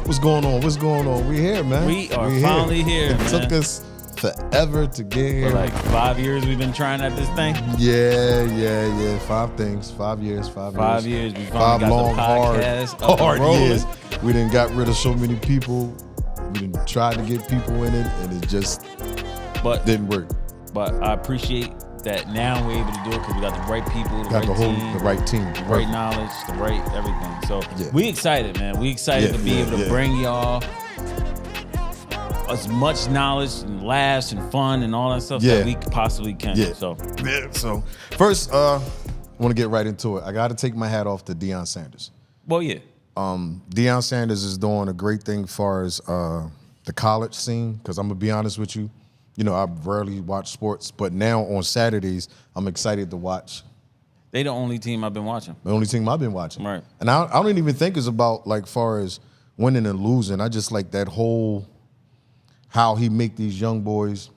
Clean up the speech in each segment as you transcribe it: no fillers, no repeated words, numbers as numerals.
What's going on? What's going on? We here, man. We are finally here, It man. took us forever to get here. For like 5 years we've been trying at this thing. Yeah. 5 years. 5 years. We finally Five got long, the podcast up and hard rolling. years. We didn't got rid of so many people. We didn't try to get people in it, and it just didn't work. But I appreciate that now we're able to do it because we got the right people, the right team, the right knowledge, the right everything. So we excited, man. We excited to be able to bring y'all as much knowledge and laughs and fun and all that stuff that we possibly can. So first, I want to get right into it. I got to take my hat off to Deion Sanders. Well, yeah. Deion Sanders is doing a great thing as far as the college scene, because I'm going to be honest with you. You know, I rarely watch sports, but now on Saturdays, I'm excited to watch. They the only team I've been watching. The only team I've been watching. Right. And I don't even think it's about, like, far as winning and losing. I just like that whole, how he make these young boys,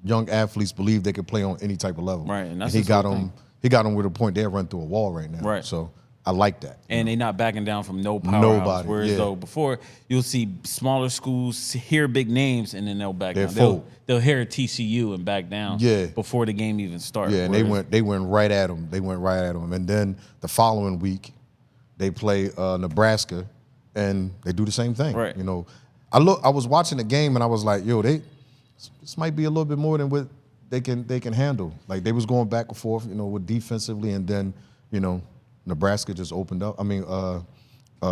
young athletes believe they could play on any type of level. Right, and that's he got them with a point they'll run through a wall right now. Right. So I like that. And they're not backing down from no powerhouse. Whereas though before you'll see smaller schools hear big names and then they'll back down. They'll hear TCU and back down before the game even starts. Yeah, and they went right at them. And then the following week they play Nebraska and they do the same thing. Right. You know, I was watching the game and I was like, yo, this might be a little bit more than what they can handle. Like they was going back and forth, you know, with defensively, and then, you know, Nebraska just opened up. I mean,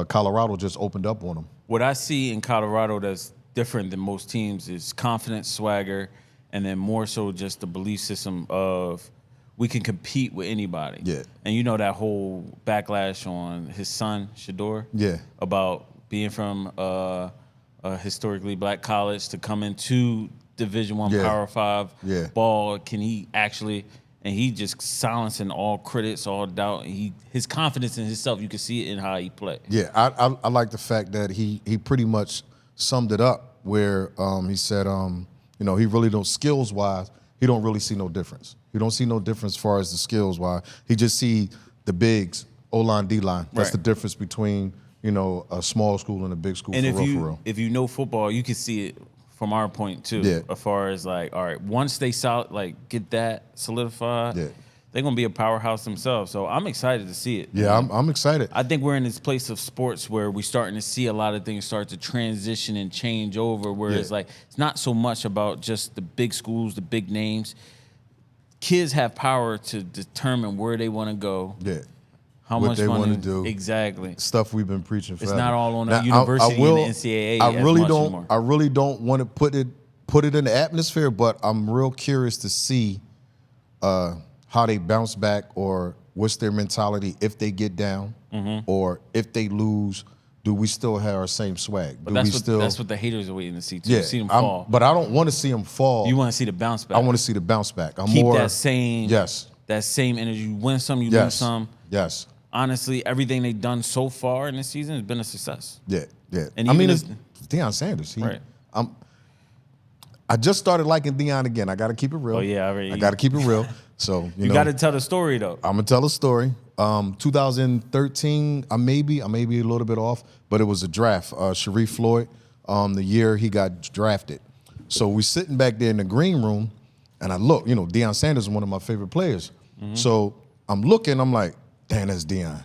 Colorado just opened up on them. What I see in Colorado that's different than most teams is confidence, swagger, and then more so just the belief system of we can compete with anybody. Yeah. And you know that whole backlash on his son, Shador? Yeah. About being from a historically black college to come into Division I Power 5 ball. Can he actually... And he just silencing all critics, all doubt. His confidence in himself, you can see it in how he play. Yeah, I like the fact that he pretty much summed it up where he said, you know, he really don't, skills-wise, he don't really see no difference. He don't see no difference as far as the skills-wise. He just see the bigs, O-line, D-line. That's the difference between, you know, a small school and a big school, and for real. If you know football, you can see it from our point too, as far as like, all right, once they get that solidified, they're gonna be a powerhouse themselves. So I'm excited to see it. Yeah, I'm excited. I think we're in this place of sports where we're starting to see a lot of things start to transition and change over. Where it's like it's not so much about just the big schools, the big names. Kids have power to determine where they want to go. Yeah. How what much they money want to do. Exactly. Stuff we've been preaching forever. It's not all on the university and the NCAA. I really don't want to put it in the atmosphere, but I'm real curious to see how they bounce back, or what's their mentality if they get down, or if they lose. Do we still have our same swag? But that's what the haters are waiting to see too. See them fall. But I don't want to see them fall. You want to see the bounce back. I want to see the bounce back. Keep that same energy. You win some, you lose some. Yes. Honestly, everything they've done so far in this season has been a success. Yeah. And I mean, it's Deion Sanders. Right. I just started liking Deion again. I got to keep it real. Oh, yeah. I got to keep it real. So, you got to tell the story, though. I'm going to tell a story. 2013, I may be a little bit off, but it was a draft. Sharif Floyd, the year he got drafted. So we sitting back there in the green room, and I look, you know, Deion Sanders is one of my favorite players. So I'm looking, I'm like, damn, that's Deion.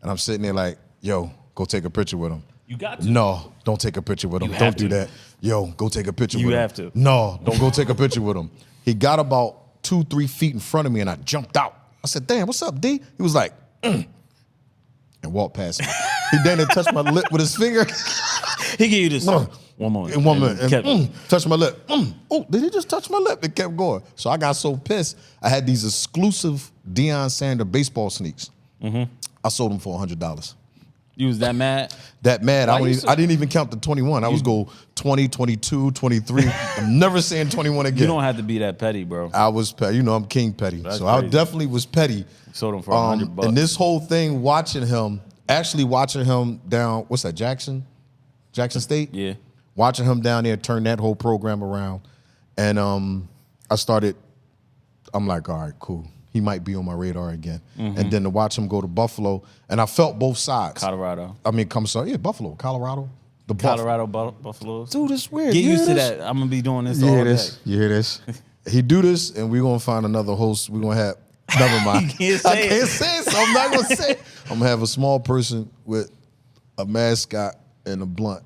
And I'm sitting there like, yo, go take a picture with him. You got to. No, don't take a picture with him. Don't do that. Yo, go take a picture with him. You have to. No, don't go take a picture with him. He got about 2-3 feet in front of me, and I jumped out. I said, damn, what's up, D? He was like, and walked past me. He then touched my lip with his finger. He gave you this. One more. In 1 minute. And, touched my lip. Oh, did he just touch my lip? It kept going. So I got so pissed. I had these exclusive Deion Sanders baseball sneaks. I sold them for $100. You was that mad? That mad. I didn't even count the 21. I was go 20, 22, 23. I'm never saying 21 again. You don't have to be that petty, bro. I was petty. You know, I'm King Petty. That's so crazy. I definitely was petty. Sold him for $100. And this whole thing, watching him down, what's that, Jackson State? Yeah. Watching him down there turn that whole program around. And I'm like, all right, cool. He might be on my radar again. And then to watch him go to Buffalo, and I felt both sides. Colorado. Buffalo, Colorado. The Colorado Buffaloes. Dude, it's weird. Get used to that. I'm gonna be doing this all day. You hear this? He do this, and we're gonna find another host. We're gonna have. Never mind. You can't say I can't say it, so I'm not gonna say it. I'm gonna have a small person with a mascot and a blunt.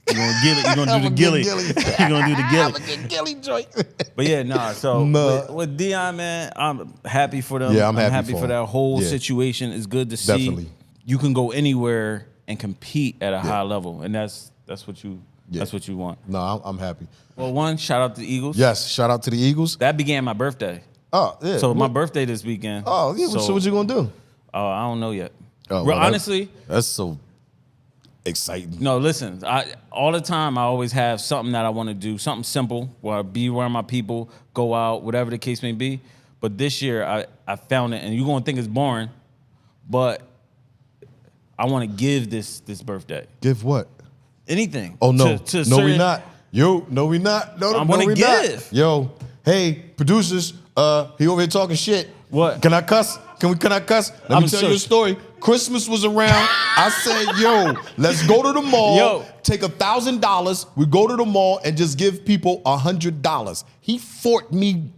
You're gonna get it. You're gonna do the gilly. You're gonna do the gilly. I'm gonna get gilly joint. But yeah, nah. So with Deion, man, I'm happy for them. Yeah, I'm happy for that whole situation. It's good to see. Definitely. You can go anywhere and compete at a high level, and that's what you want. No, I'm happy. Well, one, shout out to the Eagles. Yes, shout out to the Eagles. That began my birthday. Oh, yeah. So my birthday this weekend. Oh, yeah. So what you gonna do? Oh, I don't know yet. Oh, well, honestly, that's so exciting. No, listen. All the time I always have something that I want to do, something simple, where I be around my people, go out, whatever the case may be. But this year I found it, and you're gonna think it's boring, but I want to give this birthday. Give what? Anything. Oh no, no, we not. Yo, no, we not. No, I'm gonna give. Not. Yo, hey, producers, he over here talking shit. What? Can I cuss? Can I cuss? Let me tell you a story. Christmas was around. I said, yo, let's go to the mall. Take $1,000. We go to the mall and just give people $100. He fought me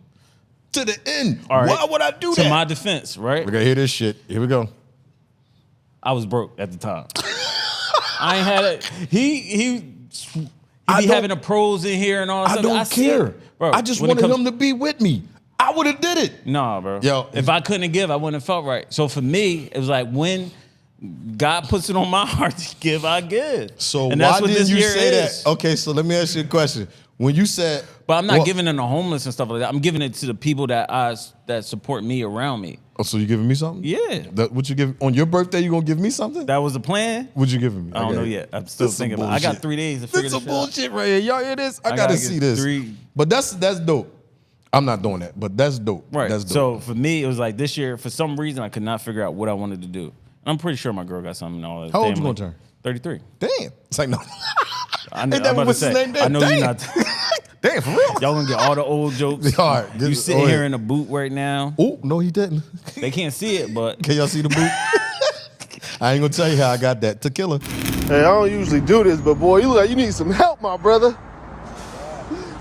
to the end. All right. Why would I do that? To my defense, right? We're gonna hear this shit. Here we go. I was broke at the time. I ain't had it. He be having the pros in here and all that stuff. I don't care. Bro, I just wanted him to be with me. I would have did it. Nah, bro. Yo, if I couldn't give, I wouldn't have felt right. So for me, it was like when God puts it on my heart to give, I give. So and why didn't you say that? Okay, so let me ask you a question. When you said, but I'm not giving it to the homeless and stuff like that. I'm giving it to the people that support me around me. Oh, so you giving me something? Yeah. What you give on your birthday? You gonna give me something? That was the plan. What you giving me? I don't know yet. I'm still thinking about it. I got 3 days to figure this out. This is bullshit right here. Y'all hear this? I gotta see this. But that's dope. I'm not doing that, but that's dope. Right. That's dope. So for me, it was like this year, for some reason, I could not figure out what I wanted to do. I'm pretty sure my girl got something. All that. How old you gonna turn? 33. Damn. It's like, no. Ain't that what's his name? I know you're not. Damn, for real. Y'all gonna get all the old jokes. All right, you sitting here in a boot right now. Oh, no, he didn't. They can't see it, but. Can y'all see the boot? I ain't gonna tell you how I got that. Tequila. Hey, I don't usually do this, but boy, you look like you need some help, my brother.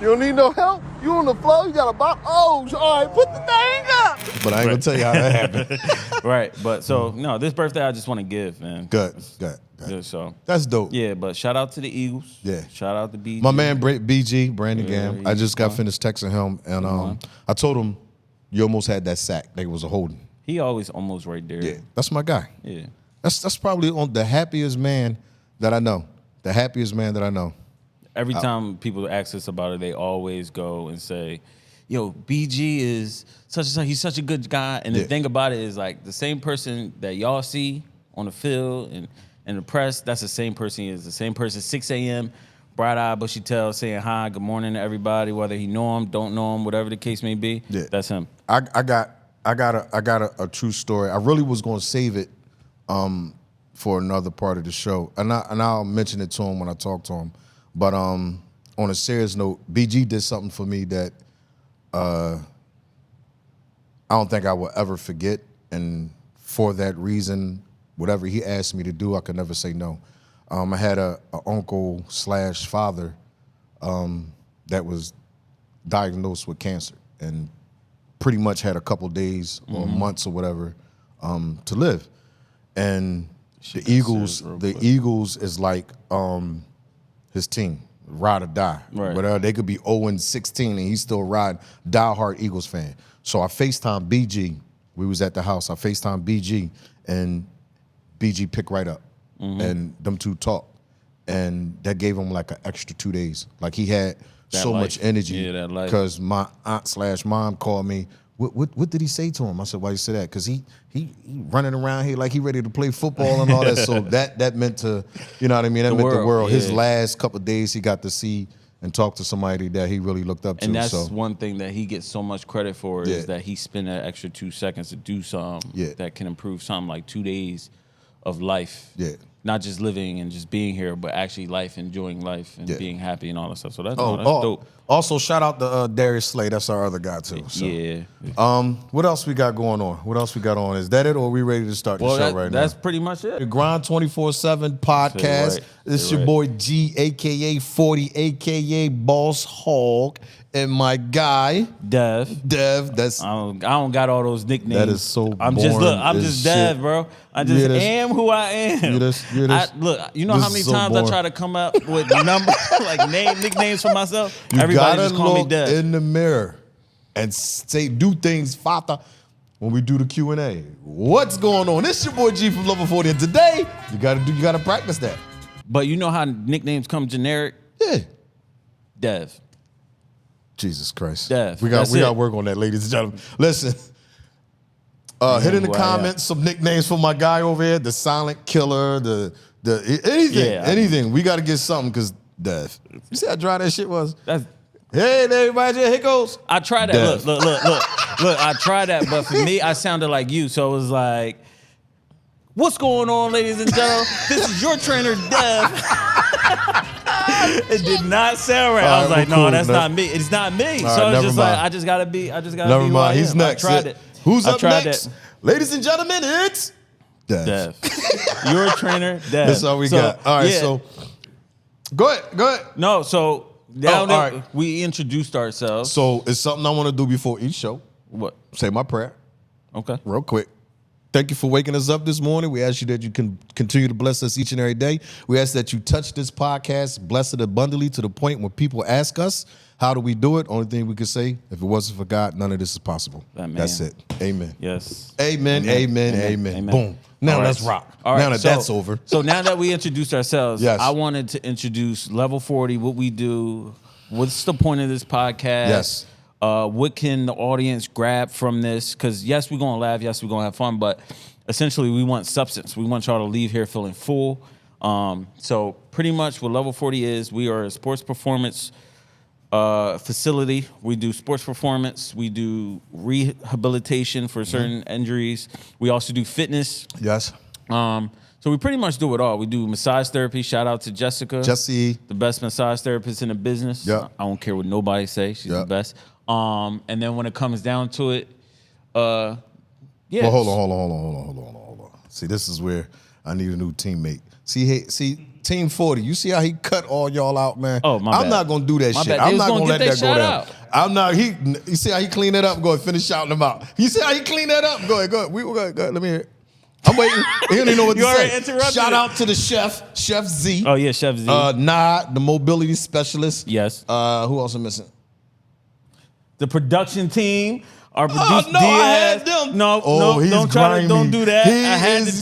You don't need no help? You on the floor? You got a box? Oh, all right, put the thing up. But I ain't gonna tell you how that happened. Right, but so, no, this birthday I just want to give, man. Good. So that's dope. Yeah, but shout out to the Eagles. Yeah. Shout out to BG. My man BG, Brandon Gam. I just got finished texting him, and I told him, you almost had that sack. That was a holding. He always almost right there. Yeah, that's my guy. Yeah. That's probably the happiest man that I know. The happiest man that I know. Every time people ask us about it, they always go and say, yo, BG is he's such a good guy. And the thing about it is, like, the same person that y'all see on the field and the press, that's the same person he is. The same person, 6 a.m., bright-eyed, bushy-tailed, saying hi, good morning to everybody, whether he know him, don't know him, whatever the case may be. Yeah. That's him. I got a true story. I really was going to save it for another part of the show. And I'll mention it to him when I talk to him. But on a serious note, BG did something for me that I don't think I will ever forget. And for that reason, whatever he asked me to do, I could never say no. I had a uncle / father that was diagnosed with cancer and pretty much had a couple days or months or whatever to live. And the Eagles is like his team, ride or die. Right. Whatever, they could be 0-16 and he's still riding, diehard Eagles fan. So I FaceTime BG. We was at the house. I FaceTime BG and BG picked right up. And them two talked. And that gave him like an extra 2 days. Like he had so much energy. Because my aunt / mom called me. What did he say to him? I said, why you say that? Because he running around here like he ready to play football and all that. So that meant to, you know what I mean? That meant the world. Yeah. His last couple of days he got to see and talk to somebody that he really looked up to. And that's one thing that he gets so much credit for is that he spent that extra 2 seconds to do something that can improve something like 2 days of life. Yeah. not just living and just being here, but actually enjoying life and being happy and all that stuff. So that's dope. Also, shout out to Darius Slay. That's our other guy too. So. Yeah. What else we got going on? What else we got on? Is that it, or are we ready to start the show right now? That's pretty much it. The Grind 24/7 podcast. This is your boy G, aka 40, aka Boss Hog, and my guy Dev. That's I don't got all those nicknames. That is so. I'm just Dev, bro. I just am who I am. Look, you know how many times I try to come up with nicknames for myself. Everybody just call me Dev. In the mirror and do things, Fata. When we do the Q&A, what's going on? This is your boy G from Level 40, and today you gotta practice that. But you know how nicknames come generic? Yeah. Dev. Jesus Christ. Dev. We got work on that, ladies and gentlemen. Listen. Hit in the comments some nicknames for my guy over here, the Silent Killer, the anything. We got to get something because Dev. You see how dry that shit was? Hey, everybody, here goes. I tried that. Look, I tried that, but for me, I sounded like you, so it was like, what's going on, ladies and gentlemen? This is your trainer, Dev. It did not sound right. I was like, no, that's not me. It's not me. So it's just like, I just gotta be. Never mind. He's next. I tried it. Who's up next? Ladies and gentlemen, it's Dev. Your trainer, Dev. That's all we got. All right, so go ahead. No, so now we introduced ourselves. So it's something I want to do before each show. What? Say my prayer. Okay. Real quick. Thank you for waking us up this morning. We ask you that you can continue to bless us each and every day. We ask that you touch this podcast, bless it abundantly to the point when people ask us, how do we do it? Only thing we could say, if it wasn't for God, none of this is possible. That's it. Amen. Yes. Amen. Boom. Now let's rock. All right. Now that's over. So now that we introduced ourselves, yes. I wanted to introduce Level 40, what we do, what's the point of this podcast? Yes. What can the audience grab from this? Because yes, we're gonna laugh, yes, we're gonna have fun, but essentially we want substance. We want y'all to leave here feeling full. So pretty much what Level 40 is, we are a sports performance facility. We do sports performance. We do rehabilitation for certain injuries. We also do fitness. Yes. So we pretty much do it all. We do massage therapy. Shout out to Jessica. Jessie. The best massage therapist in the business. Yep. I don't care what nobody say. She's the best. And then when it comes down to it, Well, hold on. See, this is where I need a new teammate. See, Team 40, you see how he cut all y'all out, man? Oh, my bad. I'm not going to do that shit. I'm not going to let that go down. I'm not, you see how he clean that up? Go ahead, finish shouting them out. You see how he clean that up? Go ahead. Go ahead, let me hear it. I'm waiting. He don't even know what to say. Shout out to the chef, Chef Z. Oh, yeah, Chef Z. the mobility specialist. Yes. Who else am missing? The production team. Our producer I Diaz. had them. No, don't do that. I had the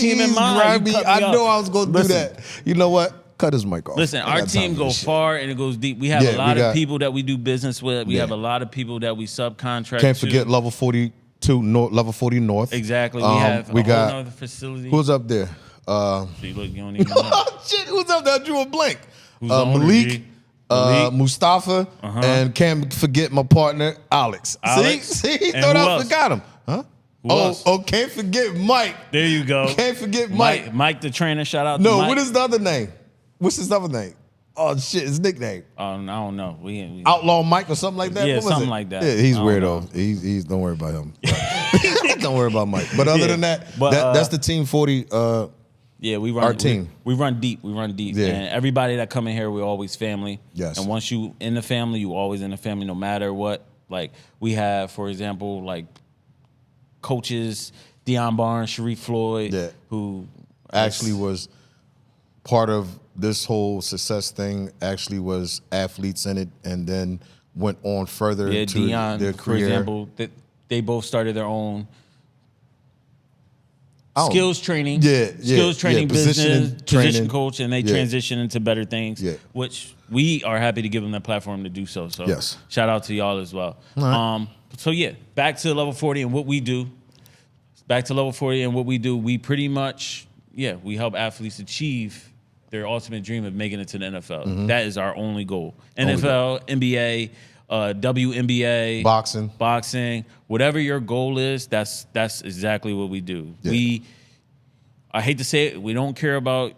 team in mind. I know I was going to do that. You know what? Cut his mic off. Listen, our team goes far and it goes deep. We have a lot of people that we do business with. We have a lot of people that we subcontract. Can't forget Level 42 North, Level 40 North. Exactly. We have a whole other facility. Who's up there? See, look, you don't even know. Shit, who's up there? I drew a blank. Malik. Mustafa, and can't forget my partner, Alex. See, he thought I forgot him. Huh? Can't forget Mike. There you go. Can't forget Mike. Mike the trainer, shout out to Mike. What is the other name? What's his other name? Oh, shit, his nickname. I don't know. We Outlaw Mike or something like that? Yeah, what was something it? like that. Yeah, he's weirdo. He's don't worry about him. Don't worry about Mike. But other than that, that's the Team 40 yeah, we run our team. We run deep. Yeah. And everybody that come in here, we're always family. Yes. And once you in the family, you always in the family, no matter what. Like we have, for example, like coaches, Deion Barnes, Sharif Floyd, who actually was part of this whole success thing. Actually, was athletes in it, and then went on further to Deion, their career. For example, they both started their own. Skills training, skills training, position coach, and they transition into better things, which we are happy to give them that platform to do so. So shout out to y'all as well. Right. So back to Level 40 and what we do. We pretty much, we help athletes achieve their ultimate dream of making it to the NFL. Mm-hmm. That is our only goal. NFL, NBA, WNBA, boxing, whatever your goal is, that's exactly what we do. Yeah. I hate to say it, we don't care about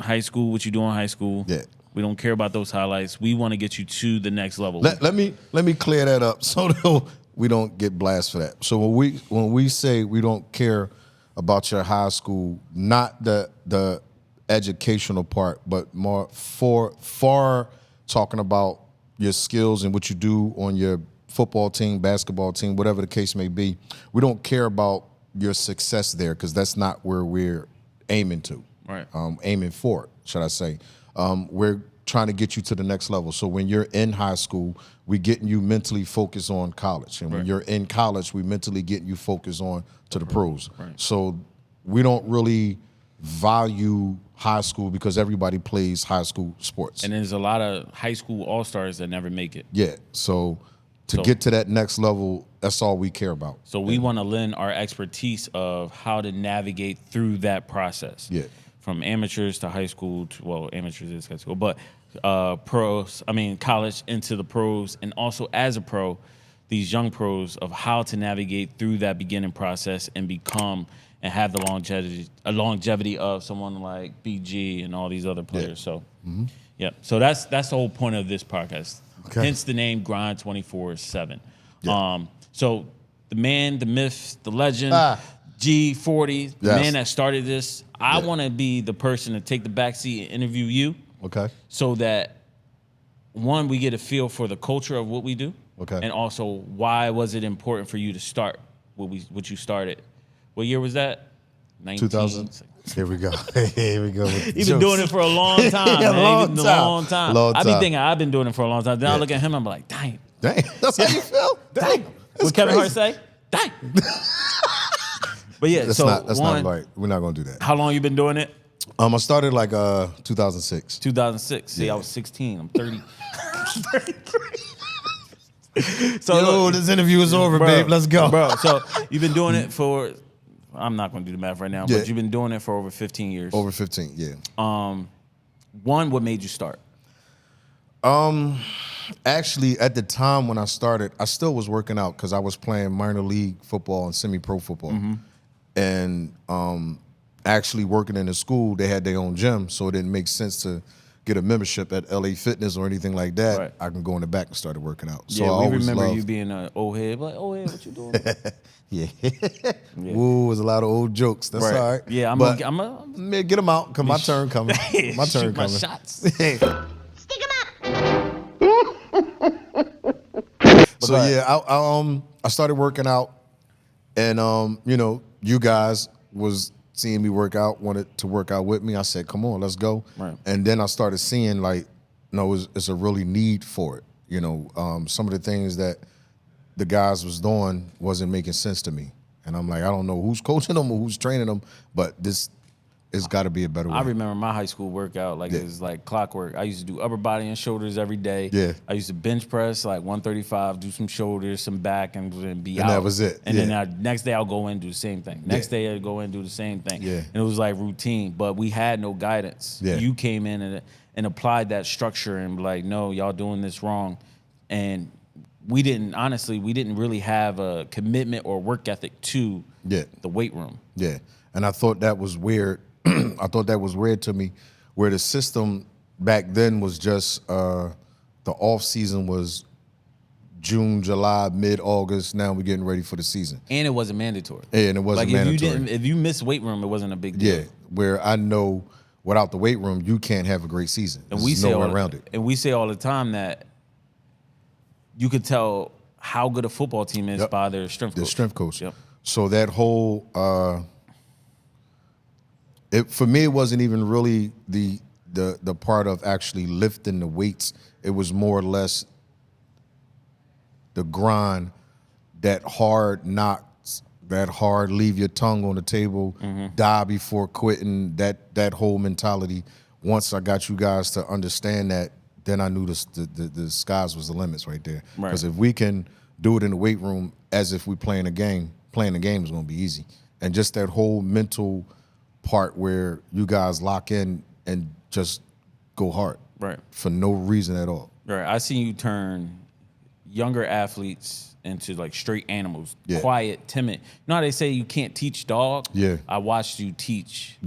high school, what you do in high school. Yeah. We don't care about those highlights. We want to get you to the next level. Let me clear that up so that we don't get blasted for that. So when we say we don't care about your high school, not the educational part, but more far talking about your skills and what you do on your football team, basketball team, whatever the case may be. We don't care about your success there because that's not where we're aiming to. Right. Aiming for it, should I say. We're trying to get you to the next level. So when you're in high school, we getting you mentally focused on college. And when you're in college, we mentally getting you focused on to the pros. Right. So we don't really value high school because everybody plays high school sports. And there's a lot of high school all-stars that never make it. Yeah. So to get to that next level, that's all we care about. So we want to lend our expertise of how to navigate through that process. Yeah. From amateurs to high school to, well, amateurs is high school, but college into the pros, and also as a pro, these young pros of how to navigate through that beginning process and become and have the longevity of someone like BG and all these other players. So, so that's the whole point of this podcast. Okay. Hence the name Grind 24/7. Yeah. So the man, the myth, the legend, G40, the man that started this. I want to be the person to take the backseat and interview you. Okay. So that, one, we get a feel for the culture of what we do. Okay. And also, why was it important for you to start what you started? What year was that? 2000. Here we go. Here we go. You've been doing it for a long time, man. Long time. I've been thinking I've been doing it for a long time. Then I look at him, I'm like, dang. That's how you feel? Dang. What Kevin Hart say? Dang. But yeah, that's not right. We're not gonna do that. How long you been doing it? I started like 2006. 2006. See, I was 16. I'm 30. 33. So this interview is over, babe. Let's go. Bro, so you've been doing it for, I'm not gonna do the math right now, but you've been doing it for over 15 years. Over 15, yeah. One, what made you start? Actually, at the time when I started, I still was working out because I was playing minor league football and semi-pro football. And actually working in a school, they had their own gym, so it didn't make sense to get a membership at LA Fitness or anything like that. Right. I can go in the back and start working out. So yeah, I we remember you being an old head. Like, old head, what you doing? Yeah. Woo, was a lot of old jokes. That's all right. Yeah, I'm gonna get them out, because my turn coming. My turn coming. My shots. Stick 'em up. So yeah, I started working out, and you guys was seeing me work out, wanted to work out with me. I said, come on, let's go. Right. And then I started seeing it's a really need for it. Some of the things that the guys was doing wasn't making sense to me. And I'm like, I don't know who's coaching them or who's training them, but it's got to be a better way. I remember my high school workout it was like clockwork. I used to do upper body and shoulders every day. Yeah. I used to bench press like 135, do some shoulders, some back, and be out. And that was it. And then next day I'll go in and do the same thing. Next day I'll go in and do the same thing. Yeah. And it was like routine, but we had no guidance. Yeah. You came in and applied that structure and be like, no, y'all doing this wrong. And we didn't really have a commitment or work ethic to the weight room. Yeah. And I thought that was weird. I thought that was weird to me, where the system back then was just the off season was June, July, mid-August. Now we're getting ready for the season. And it wasn't mandatory. Yeah, and it wasn't mandatory. If you missed weight room, it wasn't a big deal. Yeah, where I know without the weight room, you can't have a great season. And There's no way around it. And we say all the time that you could tell how good a football team is by their strength coach. The strength coach. Yep. So that whole for me, it wasn't even really the part of actually lifting the weights. It was more or less the grind, that hard knocks, that hard leave your tongue on the table, die before quitting, that whole mentality. Once I got you guys to understand that, then I knew the skies was the limits right there. Because if we can do it in the weight room as if we playing the game is going to be easy. And just that whole mental part where you guys lock in and just go hard, right, for no reason at all. Right. I seen you turn younger athletes into like straight animals, quiet, timid. You know how they say you can't teach dog? Yeah. I watched you teach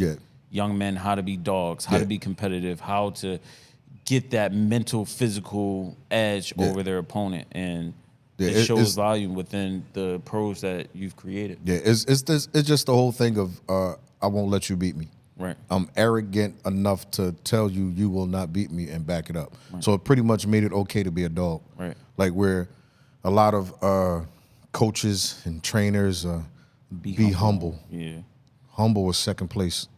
young men how to be dogs, how to be competitive, how to get that mental, physical edge over their opponent, and it shows volume within the pros that you've created. Yeah, it's just the whole thing of I won't let you beat me. Right. I'm arrogant enough to tell you you will not beat me and back it up. Right. So it pretty much made it okay to be a dog. Right. Like where a lot of coaches and trainers be humble. Yeah. Humble is second place.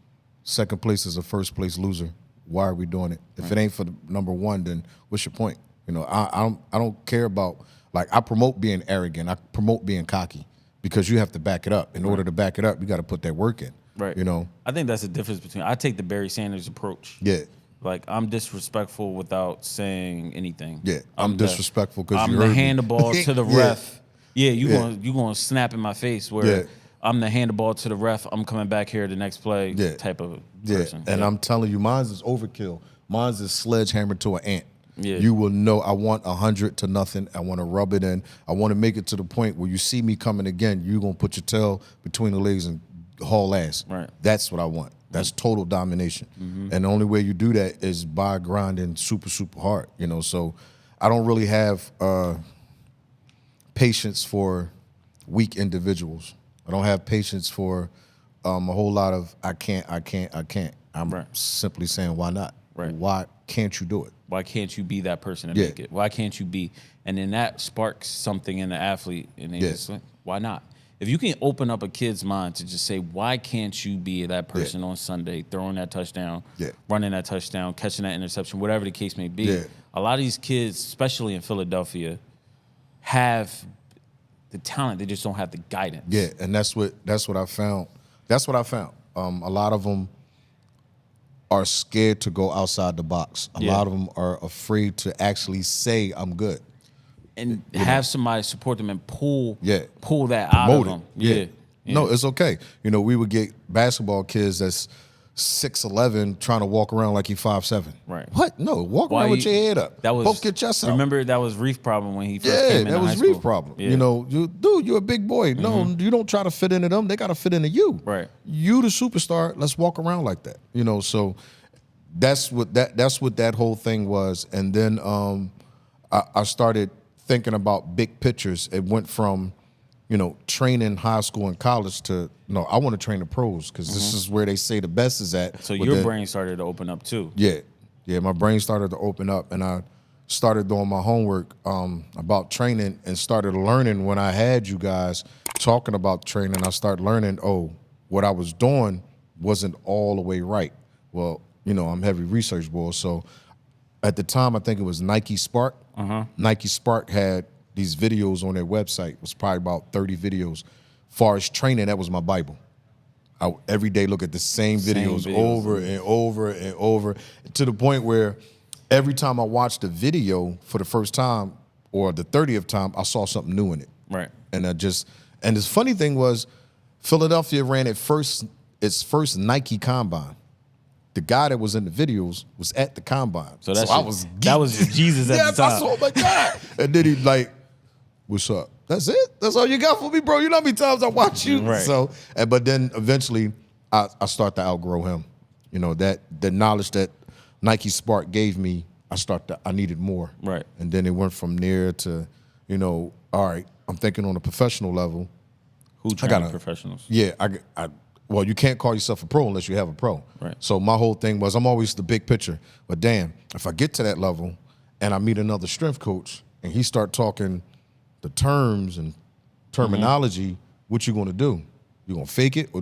Second place is a first place loser. Why are we doing it? If it ain't for the number one, then what's your point? You know, I don't care about, like, I promote being arrogant. I promote being cocky because you have to back it up. In order to back it up, you got to put that work in. Right. You know? I think that's the difference between, I take the Barry Sanders approach. Yeah. Like, I'm disrespectful without saying anything. Yeah. I'm disrespectful because I'm you the heard handball me. to the ref. Yeah, you gonna snap in my face where I'm the handball to the ref. I'm coming back here the next play type of person. And I'm telling you, mine's is overkill. Mine's is sledgehammer to an ant. Yeah. You will know I want 100 to nothing. I want to rub it in. I want to make it to the point where you see me coming again, you're going to put your tail between the legs and haul ass. Right. That's what I want. That's total domination. Mm-hmm. And the only way you do that is by grinding super, super hard. You know, so I don't really have patience for weak individuals. I don't have patience for a whole lot of I can't. I'm simply saying, why not? Right. Why can't you do it? Why can't you be that person to make it? Why can't you be? And then that sparks something in the athlete, and they just like, why not? If you can open up a kid's mind to just say, why can't you be that person on Sunday, throwing that touchdown, running that touchdown, catching that interception, whatever the case may be. A lot of these kids, especially in Philadelphia, have the talent. They just don't have the guidance. Yeah, and that's what I found. That's what I found. A lot of them are scared to go outside the box. A lot of them are afraid to actually say, I'm good. And have somebody support them and pull that Promote out of them. Yeah. No, it's okay. You know, we would get basketball kids that's 6'11" trying to walk around like he's 5'7". Right. What? No, walk around with your head up. That was, poke your chest out. Remember, that was Reef problem when he first came in that was high school. Reef problem. Yeah. You know, you're a big boy. No, you don't try to fit into them. They got to fit into you. Right. You the superstar. Let's walk around like that. You know, so that's what that whole thing was. And then I started thinking about big pictures. It went from, you know, training high school and college to, no, I want to train the pros because this is where they say the best is at. So your brain started to open up too. Yeah, my brain started to open up, and I started doing my homework about training and started learning when I had you guys talking about training. I started learning, what I was doing wasn't all the way right. Well, you know, I'm heavy research boy, so at the time I think it was Nike Spark. Nike Spark had these videos on their website. It was probably about 30 videos. Far as training, that was my Bible. I would every day look at the same videos over and over and over, to the point where every time I watched a video for the first time or the 30th time, I saw something new in it. Right. And and this funny thing was, Philadelphia ran its first Nike Combine. The guy that was in the videos was at the Combine. So that was Jesus at the time. I saw, oh my God. And then he like, what's up? That's it? That's all you got for me, bro? You know how many times I watch you? Right. So, but then eventually I start to outgrow him. You know, the knowledge that Nike Spark gave me, I needed more. Right. And then it went from there to, you know, all right, I'm thinking on a professional level. Who trains professionals? Yeah, well, you can't call yourself a pro unless you have a pro. Right. So my whole thing was, I'm always the big picture. But damn, if I get to that level and I meet another strength coach and he start talking the terms and terminology, what you going to do? You going to fake it, or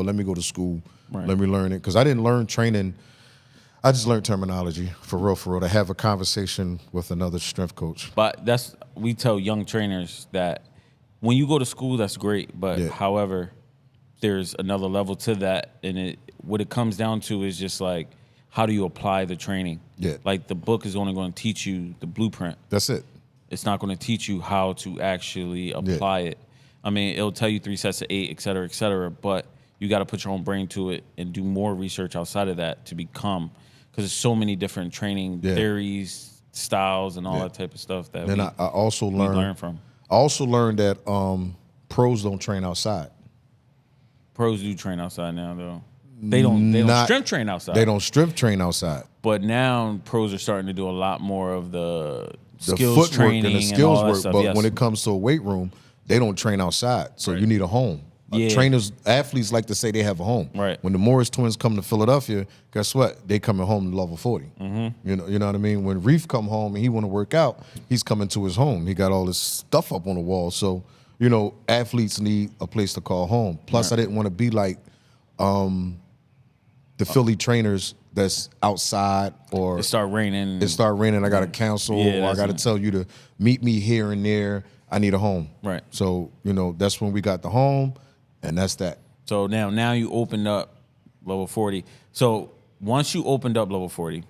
let me go to school, let me learn it? Because I didn't learn training. I just learned terminology for real, to have a conversation with another strength coach. But we tell young trainers that when you go to school, that's great. But however, there's another level to that, and what it comes down to is just like, how do you apply the training? Yeah. Like, the book is only going to teach you the blueprint. That's it. It's not going to teach you how to actually apply it. I mean, it'll tell you 3 sets of 8, et cetera, but you got to put your own brain to it and do more research outside of that to become, because there's so many different training theories, styles and all that type of stuff that then I also learned from. I also learned that pros don't train outside. Pros do train outside now, though. They don't strength train outside. They don't strength train outside. But now pros are starting to do a lot more of the skills footwork training and the skills all that work. stuff. But yes. when it comes to a weight room, they don't train outside. So you need a home. Athletes like to say they have a home. Right. When the Morris twins come to Philadelphia, guess what? They coming home to level 40. Mm-hmm. You know what I mean? When Reef come home and he want to work out, he's coming to his home. He got all this stuff up on the wall. So, athletes need a place to call home. Plus, I didn't want to be like the Philly trainers that's outside or it start raining. I got to cancel or I got to tell you to meet me here and there. I need a home. Right. So, that's when we got the home. And that's that. So now you opened up level 40. So once you opened up level 40,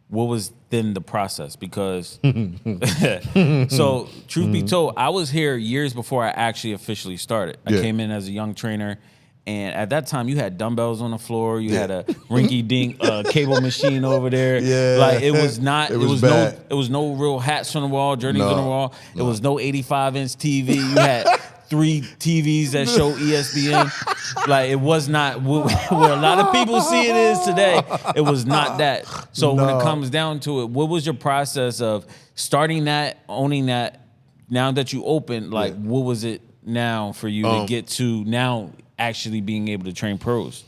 what was then the process? Because so truth be told, I was here years before I actually officially started. I came in as a young trainer, and at that time you had dumbbells on the floor, you had a rinky-dink cable machine over there. Yeah. Like it was not. It was no real hats on the wall, jerseys on the wall. It was no 85-inch TV. You had 3 TVs that show ESPN. Like it was not where a lot of people see it is today. It was not that. So when it comes down to it, what was your process of starting that, owning that? Now that you opened, like what was it now for you to get to now actually being able to train pros?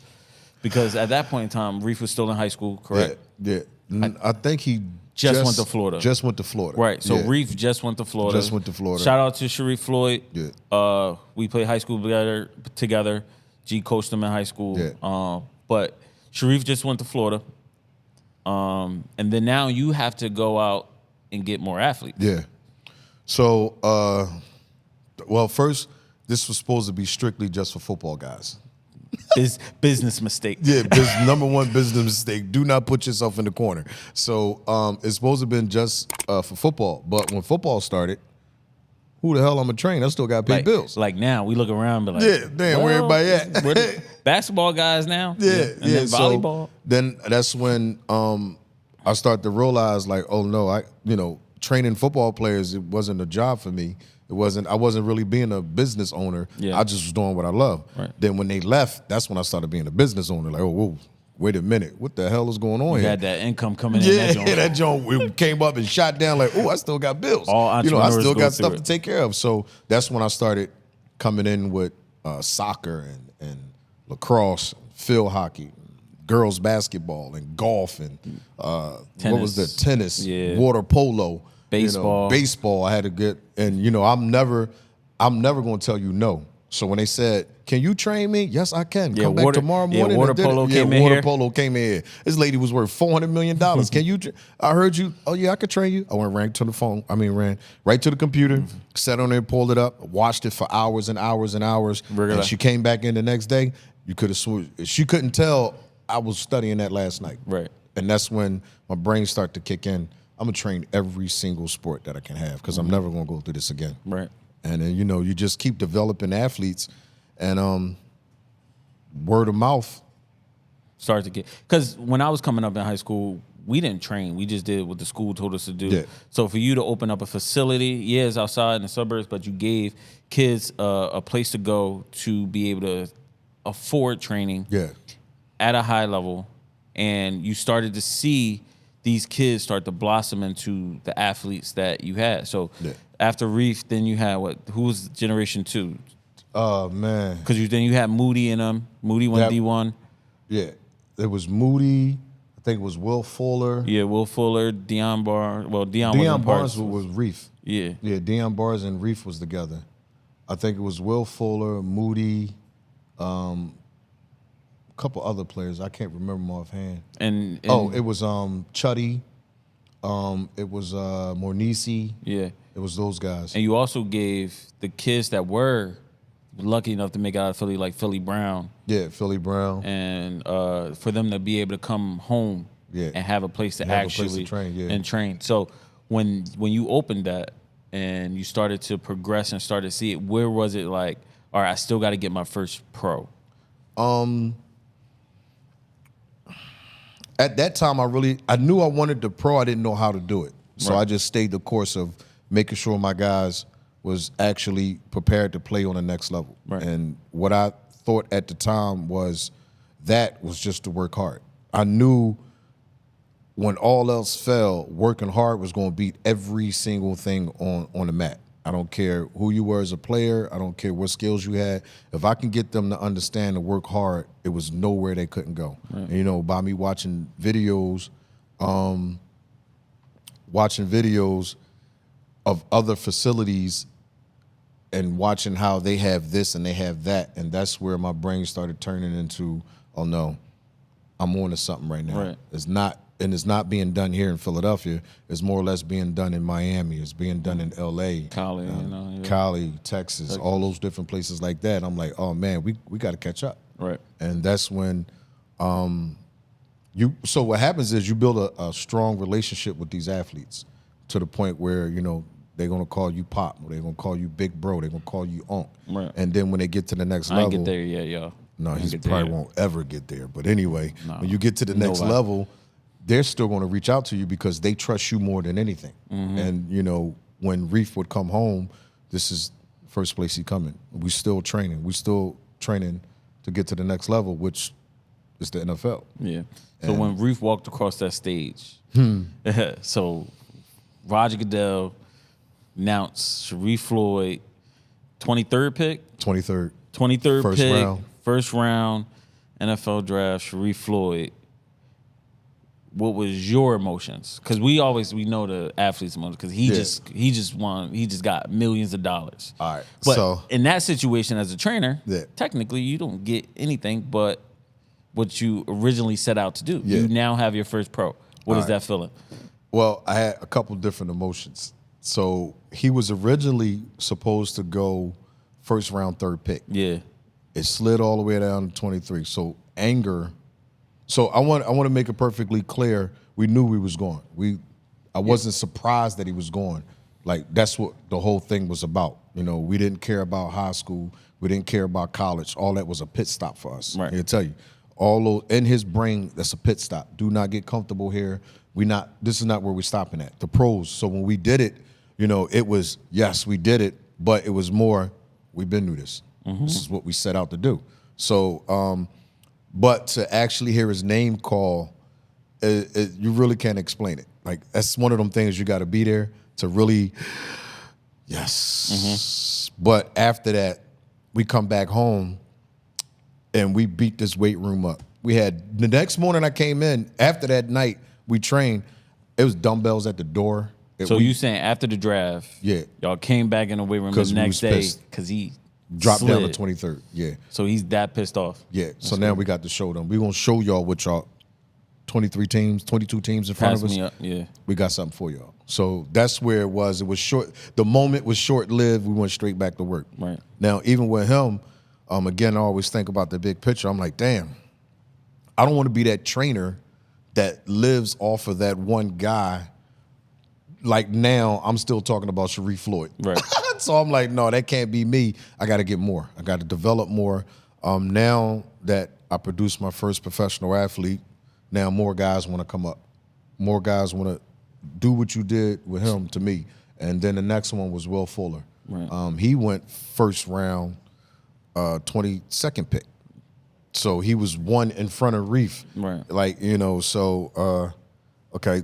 Because at that point in time, Reef was still in high school, correct? Yeah. I think he just went to Florida. Just went to Florida. Right. So Reef just went to Florida. Just went to Florida. Shout out to Sharif Floyd. Yeah. We played high school together. G coached him in high school. Yeah. But Sharif just went to Florida. And then now you have to go out and get more athletes. Yeah. So, first, this was supposed to be strictly just for football guys. Business mistake. Yeah, number one business mistake. Do not put yourself in the corner. So it's supposed to have been just for football. But when football started, who the hell I'm going to train? I still got to pay bills. Like now, we look around and be like, yeah, damn, where everybody at? We're the basketball guys now. Yeah. And then volleyball. So then that's when I started to realize, like, oh, no, training football players, it wasn't a job for me. I wasn't really being a business owner. Yeah. I just was doing what I love. Right. Then when they left, that's when I started being a business owner. Like, oh, whoa, wait a minute. What the hell is going on You here? had that income coming in. Yeah, that joint we came up and shot down like, oh, I still got bills. All I entrepreneurs still go got through stuff it. to take care of. So that's when I started coming in with soccer and lacrosse, field hockey, girls basketball, and golf, and what was the tennis, water polo, baseball. Baseball. I had to get, and I'm never going to tell you no. So when they said, "Can you train me?" Yes, I can. Come back tomorrow morning. Water polo came in water here. polo came in here. This lady was worth $400 million. Can you? I heard you. Oh yeah, I could train you. I went right to the phone. ran right to the computer, sat on there, pulled it up, watched it for hours and hours and hours. And she came back in the next day. You could have she couldn't tell I was studying that last night. Right. And that's when my brain started to kick in. I'm gonna train every single sport that I can have because I'm never gonna go through this again. Right. And then you just keep developing athletes, and word of mouth. Start to get, because when I was coming up in high school, we didn't train. We just did what the school told us to do. Yeah. So for you to open up a facility, it's outside in the suburbs, but you gave kids a place to go to be able to afford training at a high level, and you started to see these kids start to blossom into the athletes that you had. So after Reef, then you had who was generation 2? Oh man. Because then you had Moody in them. Moody went D1. Yeah. It was Moody. I think it was Will Fuller. Yeah, Will Fuller, Deion Barnes. Well, Deion Barnes was Reef. Yeah. Yeah, Deion Barnes and Reef was together. I think it was Will Fuller, Moody, a couple other players. I can't remember them offhand. And it was Chuddy. It was Mornisi. Yeah. It was those guys. And you also gave the kids that were lucky enough to make it out of Philly, like Philly Brown. Yeah, Philly Brown. And for them to be able to come home and have a place to actually train. So when you opened that and you started to progress and started to see it, where was it like, all right, I still got to get my first pro? at that time, I knew I wanted the pro. I didn't know how to do it. So I just stayed the course of making sure my guys was actually prepared to play on the next level. Right. And what I thought at the time was just to work hard. I knew when all else fell, working hard was going to beat every single thing on the mat. I don't care who you were as a player. I don't care what skills you had. If I can get them to understand and work hard, it was nowhere they couldn't go. Right. And, you know, by me watching videos of other facilities and watching how they have this and they have that, and that's where my brain started turning into, oh no, I'm on to something right now. Right. It's not being done here in Philadelphia. It's more or less being done in Miami. It's being done in L.A., Cali, Cali, Texas, all those different places like that. I'm like, oh man, we got to catch up. Right. And that's when so what happens is you build a strong relationship with these athletes to the point where, you know, they're going to call you Pop, or they're going to call you Big Bro, they're going to call you Unc. Right. And then when they get to the next level. I ain't get there yet, y'all. No, he probably won't ever get there. But anyway, when you get to the next level, they're still going to reach out to you because they trust you more than anything. Mm-hmm. And, you know, when Reef would come home, this is first place he coming. We still training. We still training to get to the next level, which is the NFL. Yeah. So when Reef walked across that stage, so Roger Goodell announced Sharif Floyd, 23rd pick? 23rd. 23rd first pick. Round. First round, NFL draft, Sharif Floyd. What was your emotions? Because we know the athlete's emotions because he just got millions of dollars. All right. But so in that situation as a trainer, technically you don't get anything but what you originally set out to do. You now have your first pro. What is that feeling? Well, I had a couple different emotions. So he was originally supposed to go first round, third pick. Yeah. It slid all the way down to 23. So anger. So I want to make it perfectly clear. We knew we was going. I wasn't surprised that he was going. Like that's what the whole thing was about. You know, we didn't care about high school. We didn't care about college. All that was a pit stop for us. Right. I'll tell you, all those, in his brain, that's a pit stop. Do not get comfortable here. This is not where we're stopping at. The pros. So when we did it, you know, it was yes, we did it, but it was more. We've been through this. Mm-hmm. This is what we set out to do. So, but to actually hear his name call, you really can't explain it. Like that's one of them things you got to be there to really, yes. Mm-hmm. But after that, we come back home and we beat this weight room up. We had the next morning I came in, after that night we trained, it was dumbbells at the door. So you saying after the draft, y'all came back in the weight room the next day because he dropped down to 23rd. Yeah. So he's that pissed off. Yeah. So now we got to show them. We're going to show y'all what y'all 23 teams, 22 teams in front of us. Me up. Yeah. We got something for y'all. So that's where it was. It was short. The moment was short-lived. We went straight back to work. Right. Now, even with him, again, I always think about the big picture. I'm like, damn, I don't want to be that trainer that lives off of that one guy. Like now, I'm still talking about Sharif Floyd. Right. So I'm like, no, that can't be me. I got to get more. I got to develop more. Now that I produced my first professional athlete, now more guys want to come up. More guys want to do what you did with him to me. And then the next one was Will Fuller. Right. He went first round, 22nd pick. So he was one in front of Reef. Right. Like, you know, so, okay.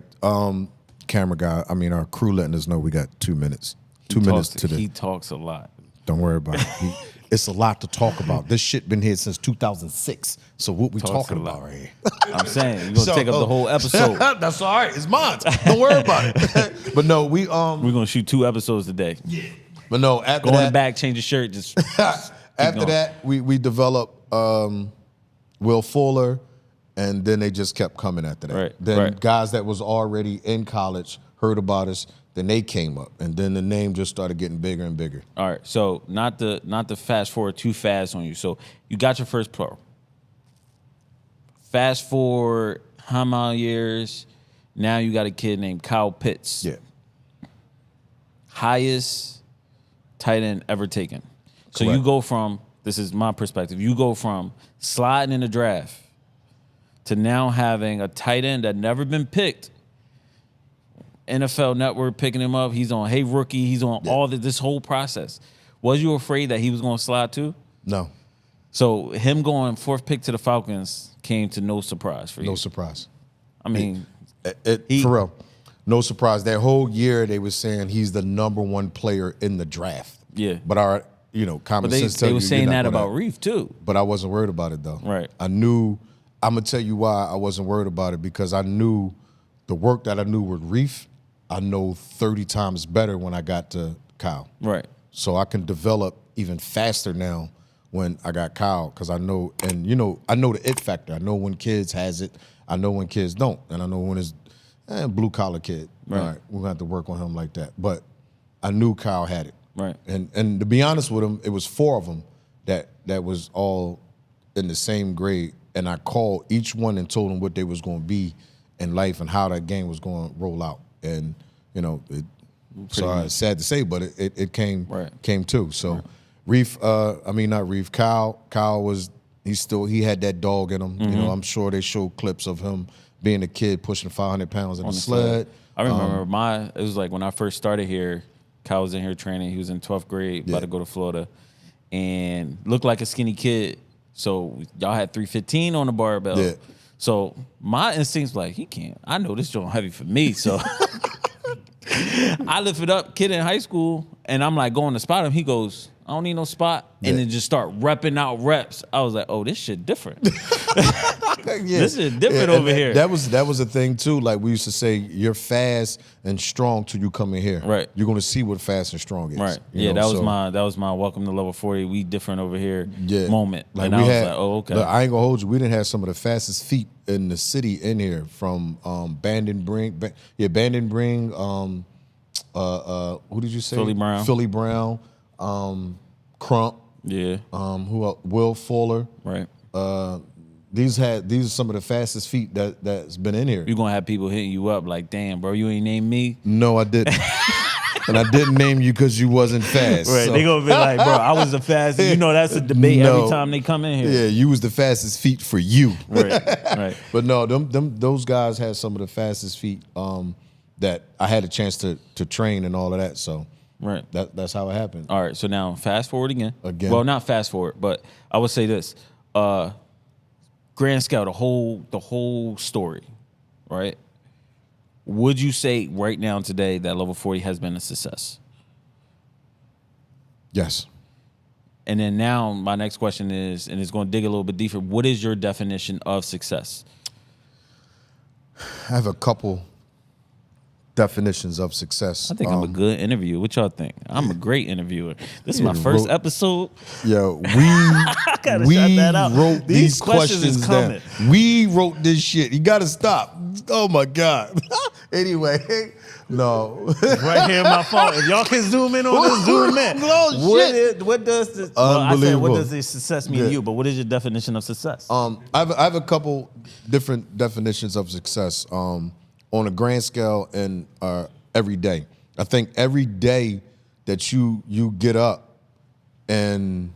Camera guy, our crew letting us know we got 2 minutes. 2 minutes today. He talks a lot. Don't worry about it. It's a lot to talk about. This shit been here since 2006. So what we talking about right here? I'm saying you're gonna take up the whole episode. That's all right. It's mine. Don't worry about it. But no, we're gonna shoot 2 episodes today. Yeah. But no, after going that, back, change the shirt. Just after that, we developed Will Fuller. And then they just kept coming after that. Right, then guys that was already in college heard about us. Then they came up, and then the name just started getting bigger and bigger. All right, so not to fast forward too fast on you. So you got your first pro. Fast forward how many years? Now you got a kid named Kyle Pitts. Yeah. Highest tight end ever taken. So Correct. you go from, this is my perspective, you go from sliding in the draft to now having a tight end that never been picked. NFL Network picking him up. He's on Hey Rookie. He's on all this whole process. Was you afraid that he was going to slide too? No. So him going 4th pick to the Falcons came to no surprise for you. No surprise. I mean, for real, no surprise. That whole year they were saying he's the number 1 player in the draft. Yeah. But our, common sense tell you. They were saying that about Reef too. But I wasn't worried about it though. Right. I knew. I'm gonna tell you why I wasn't worried about it, because I knew the work that I knew with Reef, I know 30 times better when I got to Kyle. Right. So I can develop even faster now when I got Kyle, because I know, and I know the it factor. I know when kids has it. I know when kids don't, and I know when it's blue collar kid. Right. All right, we're gonna have to work on him like that. But I knew Kyle had it. Right. And to be honest with him, it was 4 of them that was all in the same grade, and I called each one and told them what they was going to be in life and how that game was going to roll out. And it's sad to say, but it came too. So Reef, not Reef. Kyle was he had that dog in him. Mm-hmm. I'm sure they showed clips of him being a kid pushing 500 pounds in the sled. I remember it was like when I first started here, Kyle was in here training. He was in 12th grade, about to go to Florida, and looked like a skinny kid. So y'all had 315 on the barbell. Yeah. So my instincts like, he can't. I know this joint heavy for me. So I lifted up, kid in high school, and I'm like going to spot him. He goes, I don't need no spot. And then just start repping out reps. I was like, oh, this shit different. This is different over here. That was a thing too. Like we used to say, you're fast and strong till you come in here. Right. You're gonna see what fast and strong is. Right. That was my welcome to level 40. We different over here moment. Like and I was like, oh, okay. Look, I ain't gonna hold you. We didn't have some of the fastest feet in the city in here from Bandon Bring. Who did you say? Philly Brown. Crump. Yeah. Who else? Will Fuller. Right. These are some of the fastest feet that's been in here. You're gonna have people hitting you up like, damn, bro, you ain't named me. No, I didn't. And I didn't name you because you wasn't fast. Right. So. They gonna be like, bro, I was the fastest. That's a debate every time they come in here. Yeah, you was the fastest feet for you. Right. But no, those guys had some of the fastest feet that I had a chance to train and all of that. So right. That's how it happened. All right. So now fast forward again. Well, not fast forward, but I would say this. Grand scale, the whole story, right? Would you say right now today that level 40 has been a success? Yes. And then now my next question is, and it's going to dig a little bit deeper, what is your definition of success? I have a couple definitions of success. I think I'm a good interviewer. What y'all think? I'm a great interviewer. This is my first episode. Yo, we that out. wrote these questions coming. down. We wrote this shit. You got to stop. Oh my God. Anyway, no. Right here in my phone. If y'all can zoom in on this, zoom in. What does this? I said, what does this success mean to you? But what is your definition of success? I have a couple different definitions of success. On a grand scale and every day. I think every day that you get up and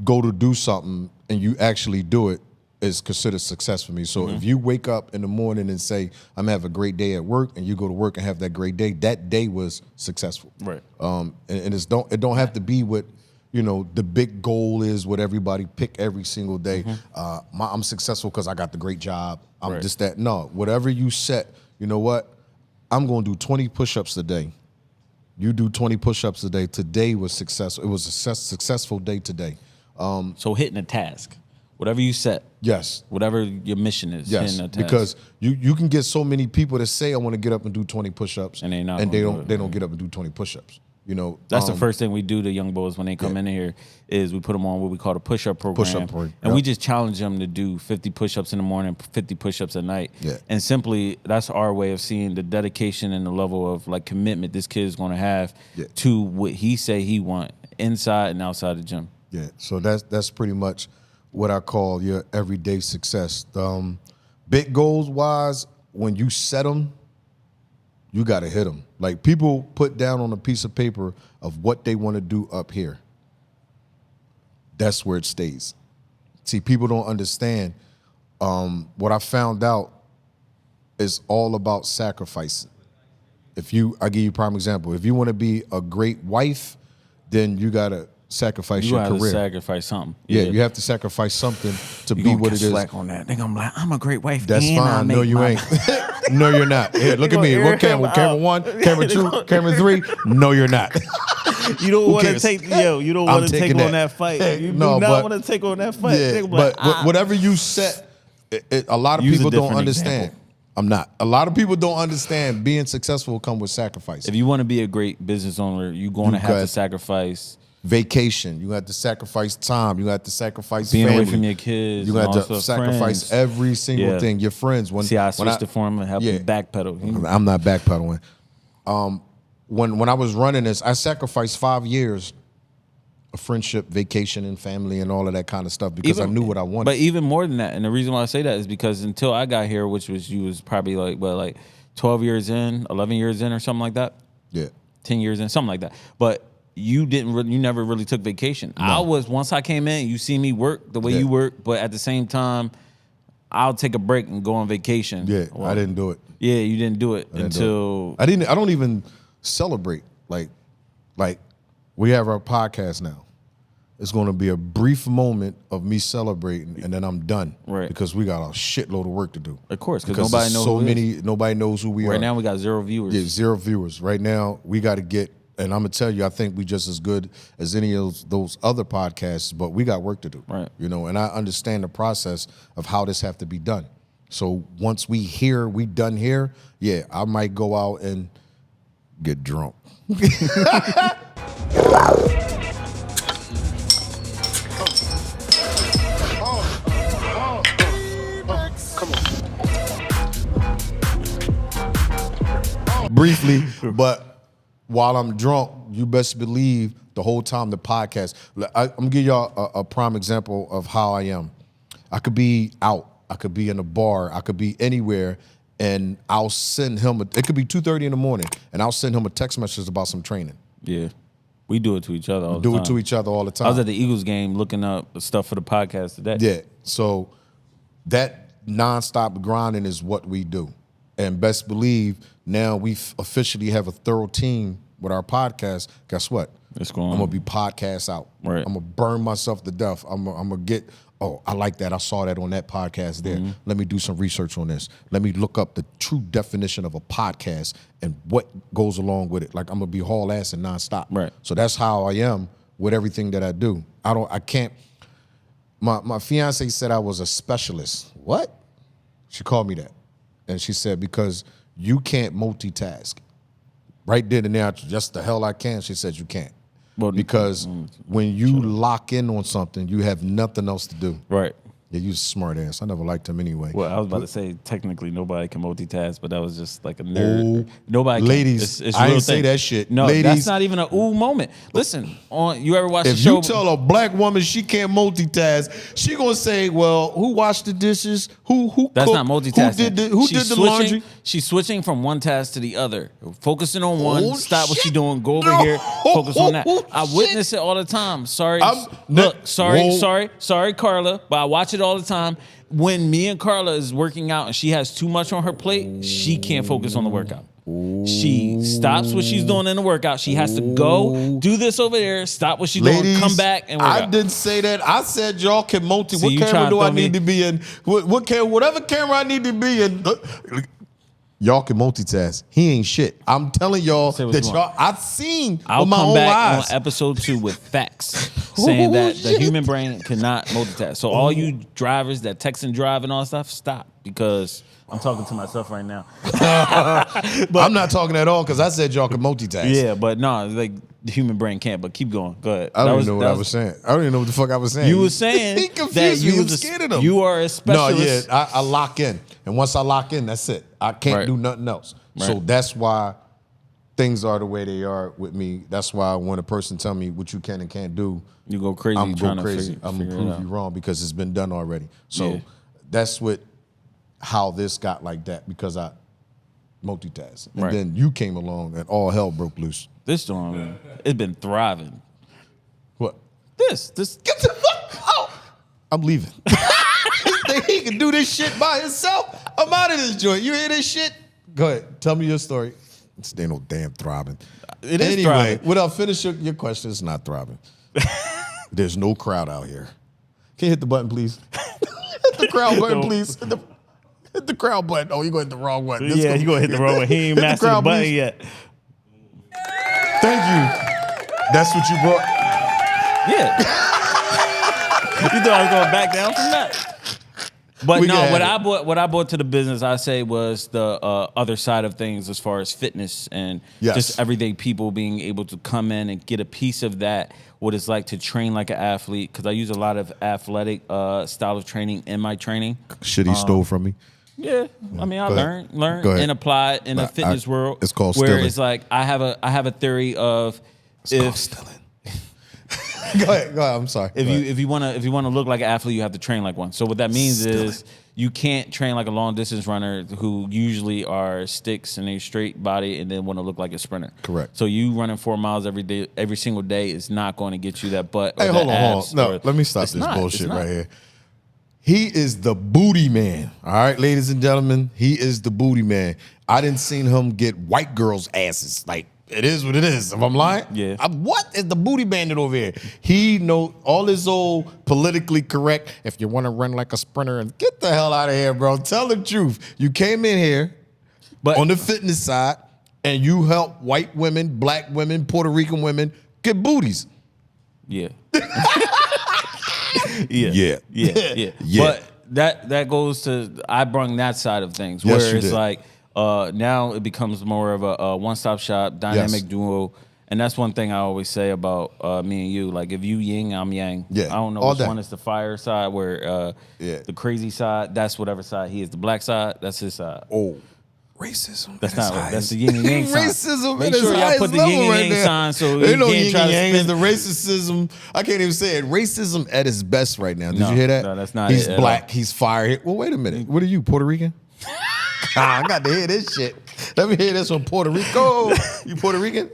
go to do something and you actually do it is considered success for me. So if you wake up in the morning and say, I'm gonna have a great day at work, and you go to work and have that great day, that day was successful. Right. And it don't have to be what the big goal is what everybody pick every single day. I'm successful because I got the great job. I'm just that. No, whatever you set, you know what? I'm going to do 20 push-ups today. You do 20 push-ups a day. Today was successful. It was a successful day today. So hitting a task, whatever you set. Yes. Whatever your mission is. Yes. Hitting a task. Because you can get so many people that say I want to get up and do 20 push-ups, and they don't get up and do 20 push-ups. That's the first thing we do to young boys when they come in here is we put them on what we call the push-up program. And we just challenge them to do 50 push-ups in the morning, 50 push-ups at night. Yeah. And simply, that's our way of seeing the dedication and the level of like commitment this kid is going to have to what he say he want inside and outside the gym. Yeah, so that's pretty much what I call your everyday success. Big goals wise, when you set them, you got to hit them. Like people put down on a piece of paper of what they want to do up here. That's where it stays. See, people don't understand what I found out is all about sacrificing. I'll give you a prime example. If you want to be a great wife, then you gotta sacrifice your career. You gotta sacrifice something. Yeah, you have to sacrifice something to be what it is. Slack on that. They gonna be like, I'm a great wife. That's fine. No, you ain't. No, you're not. Here, look at me. What camera? Camera 1, camera 2, camera 3. No, you're not. You don't want to take. You don't want to take on that fight. You do not want to take on that fight. Yeah, but whatever you set, a lot of people don't understand. Example. I'm not. A lot of people don't understand being successful will come with sacrifice. If you want to be a great business owner, you're going to have to sacrifice vacation. You have to sacrifice time. You have to sacrifice being family. away from your kids. You have to sacrifice every single thing. Your friends. See, I switched the form and help you backpedal. I'm not backpedaling. When I was running this, I sacrificed 5 years of friendship, vacation, and family, and all of that kind of stuff because I knew what I wanted. But even more than that, and the reason why I say that is because until I got here, which was you was probably like 12 years in, 11 years in, or something like that. Yeah, 10 years in, something like that. But you never really took vacation. No. Once I came in, you see me work the way you work, but at the same time, I'll take a break and go on vacation. Yeah, I didn't do it. Yeah, you didn't do it until I don't even celebrate. Like we have our podcast now. It's going to be a brief moment of me celebrating, and then I'm done. Right. Because we got a shitload of work to do. Of course, because nobody knows nobody knows who we are. Right now we got 0 viewers. Yeah, 0 viewers. Right now we got to get, and I'm going to tell you, I think we just as good as any of those other podcasts, but we got work to do. Right. You know, and I understand the process of how this have to be done. So once we done here, yeah, I might go out and get drunk. Briefly, but while I'm drunk, you best believe the whole time the podcast. I'm gonna give y'all a prime example of how I am. I could be out, I could be in a bar, I could be anywhere, and I'll send him. It could be 2:30 in the morning, and I'll send him a text message about some training. Yeah, we do it to each other. Do it to each other all the time. I was at the Eagles game looking up stuff for the podcast today. Yeah, so that nonstop grinding is what we do. And best believe now we officially have a thorough team with our podcast. Guess what? It's going. I'm gonna be podcast out. Right. I'm gonna burn myself to death. I'm gonna get. Oh, I like that. I saw that on that podcast there. Mm-hmm. Let me do some research on this. Let me look up the true definition of a podcast and what goes along with it. Like I'm gonna be haul ass and nonstop. Right. So that's how I am with everything that I do. I can't. My fiance said I was a specialist. What? She called me that. And she said, because you can't multitask. Right then and there, just the hell I can. She said, you can't. Well, because when you lock in on something, you have nothing else to do. Right. Yeah, you smart ass. I never liked him anyway. Well, I was about to say, technically, nobody can multitask, but that was just like a nerd. Nobody can. Ladies, it's I didn't say that shit. No, ladies, that's not even an ooh moment. Listen, you ever watch the show? If you tell a black woman she can't multitask, she gonna say, well, who washed the dishes? Who That's cooked? not multitasking. Who did the laundry? She's switching from one task to the other. Focusing on one, stop what she's doing, go over here, focus on that. I witness it all the time. Sorry, sorry, Carla, but I watch it all the time. When me and Carla is working out and she has too much on her plate, she can't focus on the workout. She stops what she's doing in the workout. She has to go do this over there, stop what she's doing, come back and work out. I didn't say that. I said y'all can what camera do I need to be in? Whatever camera I need to be in. Y'all can multitask. He ain't shit. I'm telling y'all that y'all. I've seen with my own eyes. I'll come back on episode 2 with facts saying that the human brain cannot multitask. So all you drivers that text and drive and all that stuff, stop, because I'm talking to myself right now. But I'm not talking at all because I said y'all can multitask. Yeah, but no, like the human brain can't. But keep going. Go ahead. I don't even know what I was saying. I don't even know what the fuck I was saying. You were saying he confused me. I'm scared of him. You are a specialist. No, yeah, I lock in, and once I lock in, that's it. I can't do nothing else. Right. So that's why things are the way they are with me. That's why when a person tell me what you can and can't do, you go crazy. I'm going crazy. I'm gonna prove you wrong because it's been done already. So that's what how this got like that, because I multitask. And then you came along and all hell broke loose. This storm, it's been thriving. What? This. Get the fuck out. I'm leaving. think he can do this shit by himself? I'm out of this joint. You hear this shit? Go ahead. Tell me your story. It's ain't no damn throbbing. It is throbbing. Without finish your question, it's not throbbing. There's no crowd out here. Can you hit the button, please? Hit the crowd button, please. Hit the crowd button. Oh, you're going to hit the wrong one. Yeah, you're going to hit the wrong one. He ain't mastered the button yet. Thank you. That's what you brought? Yeah. You thought I was going back down from that? But what I brought to the business, I say, was the other side of things as far as fitness and just everyday people being able to come in and get a piece of that, what it's like to train like an athlete, because I use a lot of athletic style of training in my training. Shit he stole from me? Yeah. I mean, I learned and applied in a fitness world. It's called where stealing. it's like I have a theory of called stealing. Go ahead. I'm sorry. If you want to look like an athlete, you have to train like one. So what that means is you can't train like a long distance runner who usually are sticks in a straight body and then want to look like a sprinter. Correct. So you running 4 miles every single day is not going to get you that butt. Hey, hold on. No, let me stop this bullshit right here. He is the booty man. All right, ladies and gentlemen, he is the booty man. I didn't seen him get white girls' asses. Like, it is what it is. If I'm lying, yeah. What is the booty bandit over here? He know all his old politically correct. If you want to run like a sprinter, and get the hell out of here, bro. Tell the truth. You came in here, but on the fitness side, and you help white women, black women, Puerto Rican women get booties. Yeah. Yeah. But that goes to, I brung that side of things where it's like now it becomes more of a one-stop shop, dynamic duo. And that's one thing I always say about me and you. Like, if you yin, I'm yang. Yeah. I don't know which one is the fire side, where the crazy side, that's whatever side he is. The black side, that's his side. Oh. Racism. That's not right. That's the yin and yang sign. Racism. Make sure y'all put the yin and yang sign so you can't try to spin. Is the racism. I can't even say it. Racism at its best right now. Did you hear that? No, that's not He's it. black. He's fire. Well, wait a minute. What are you, Puerto Rican? I got to hear this shit. Let me hear this from Puerto Rico. You Puerto Rican?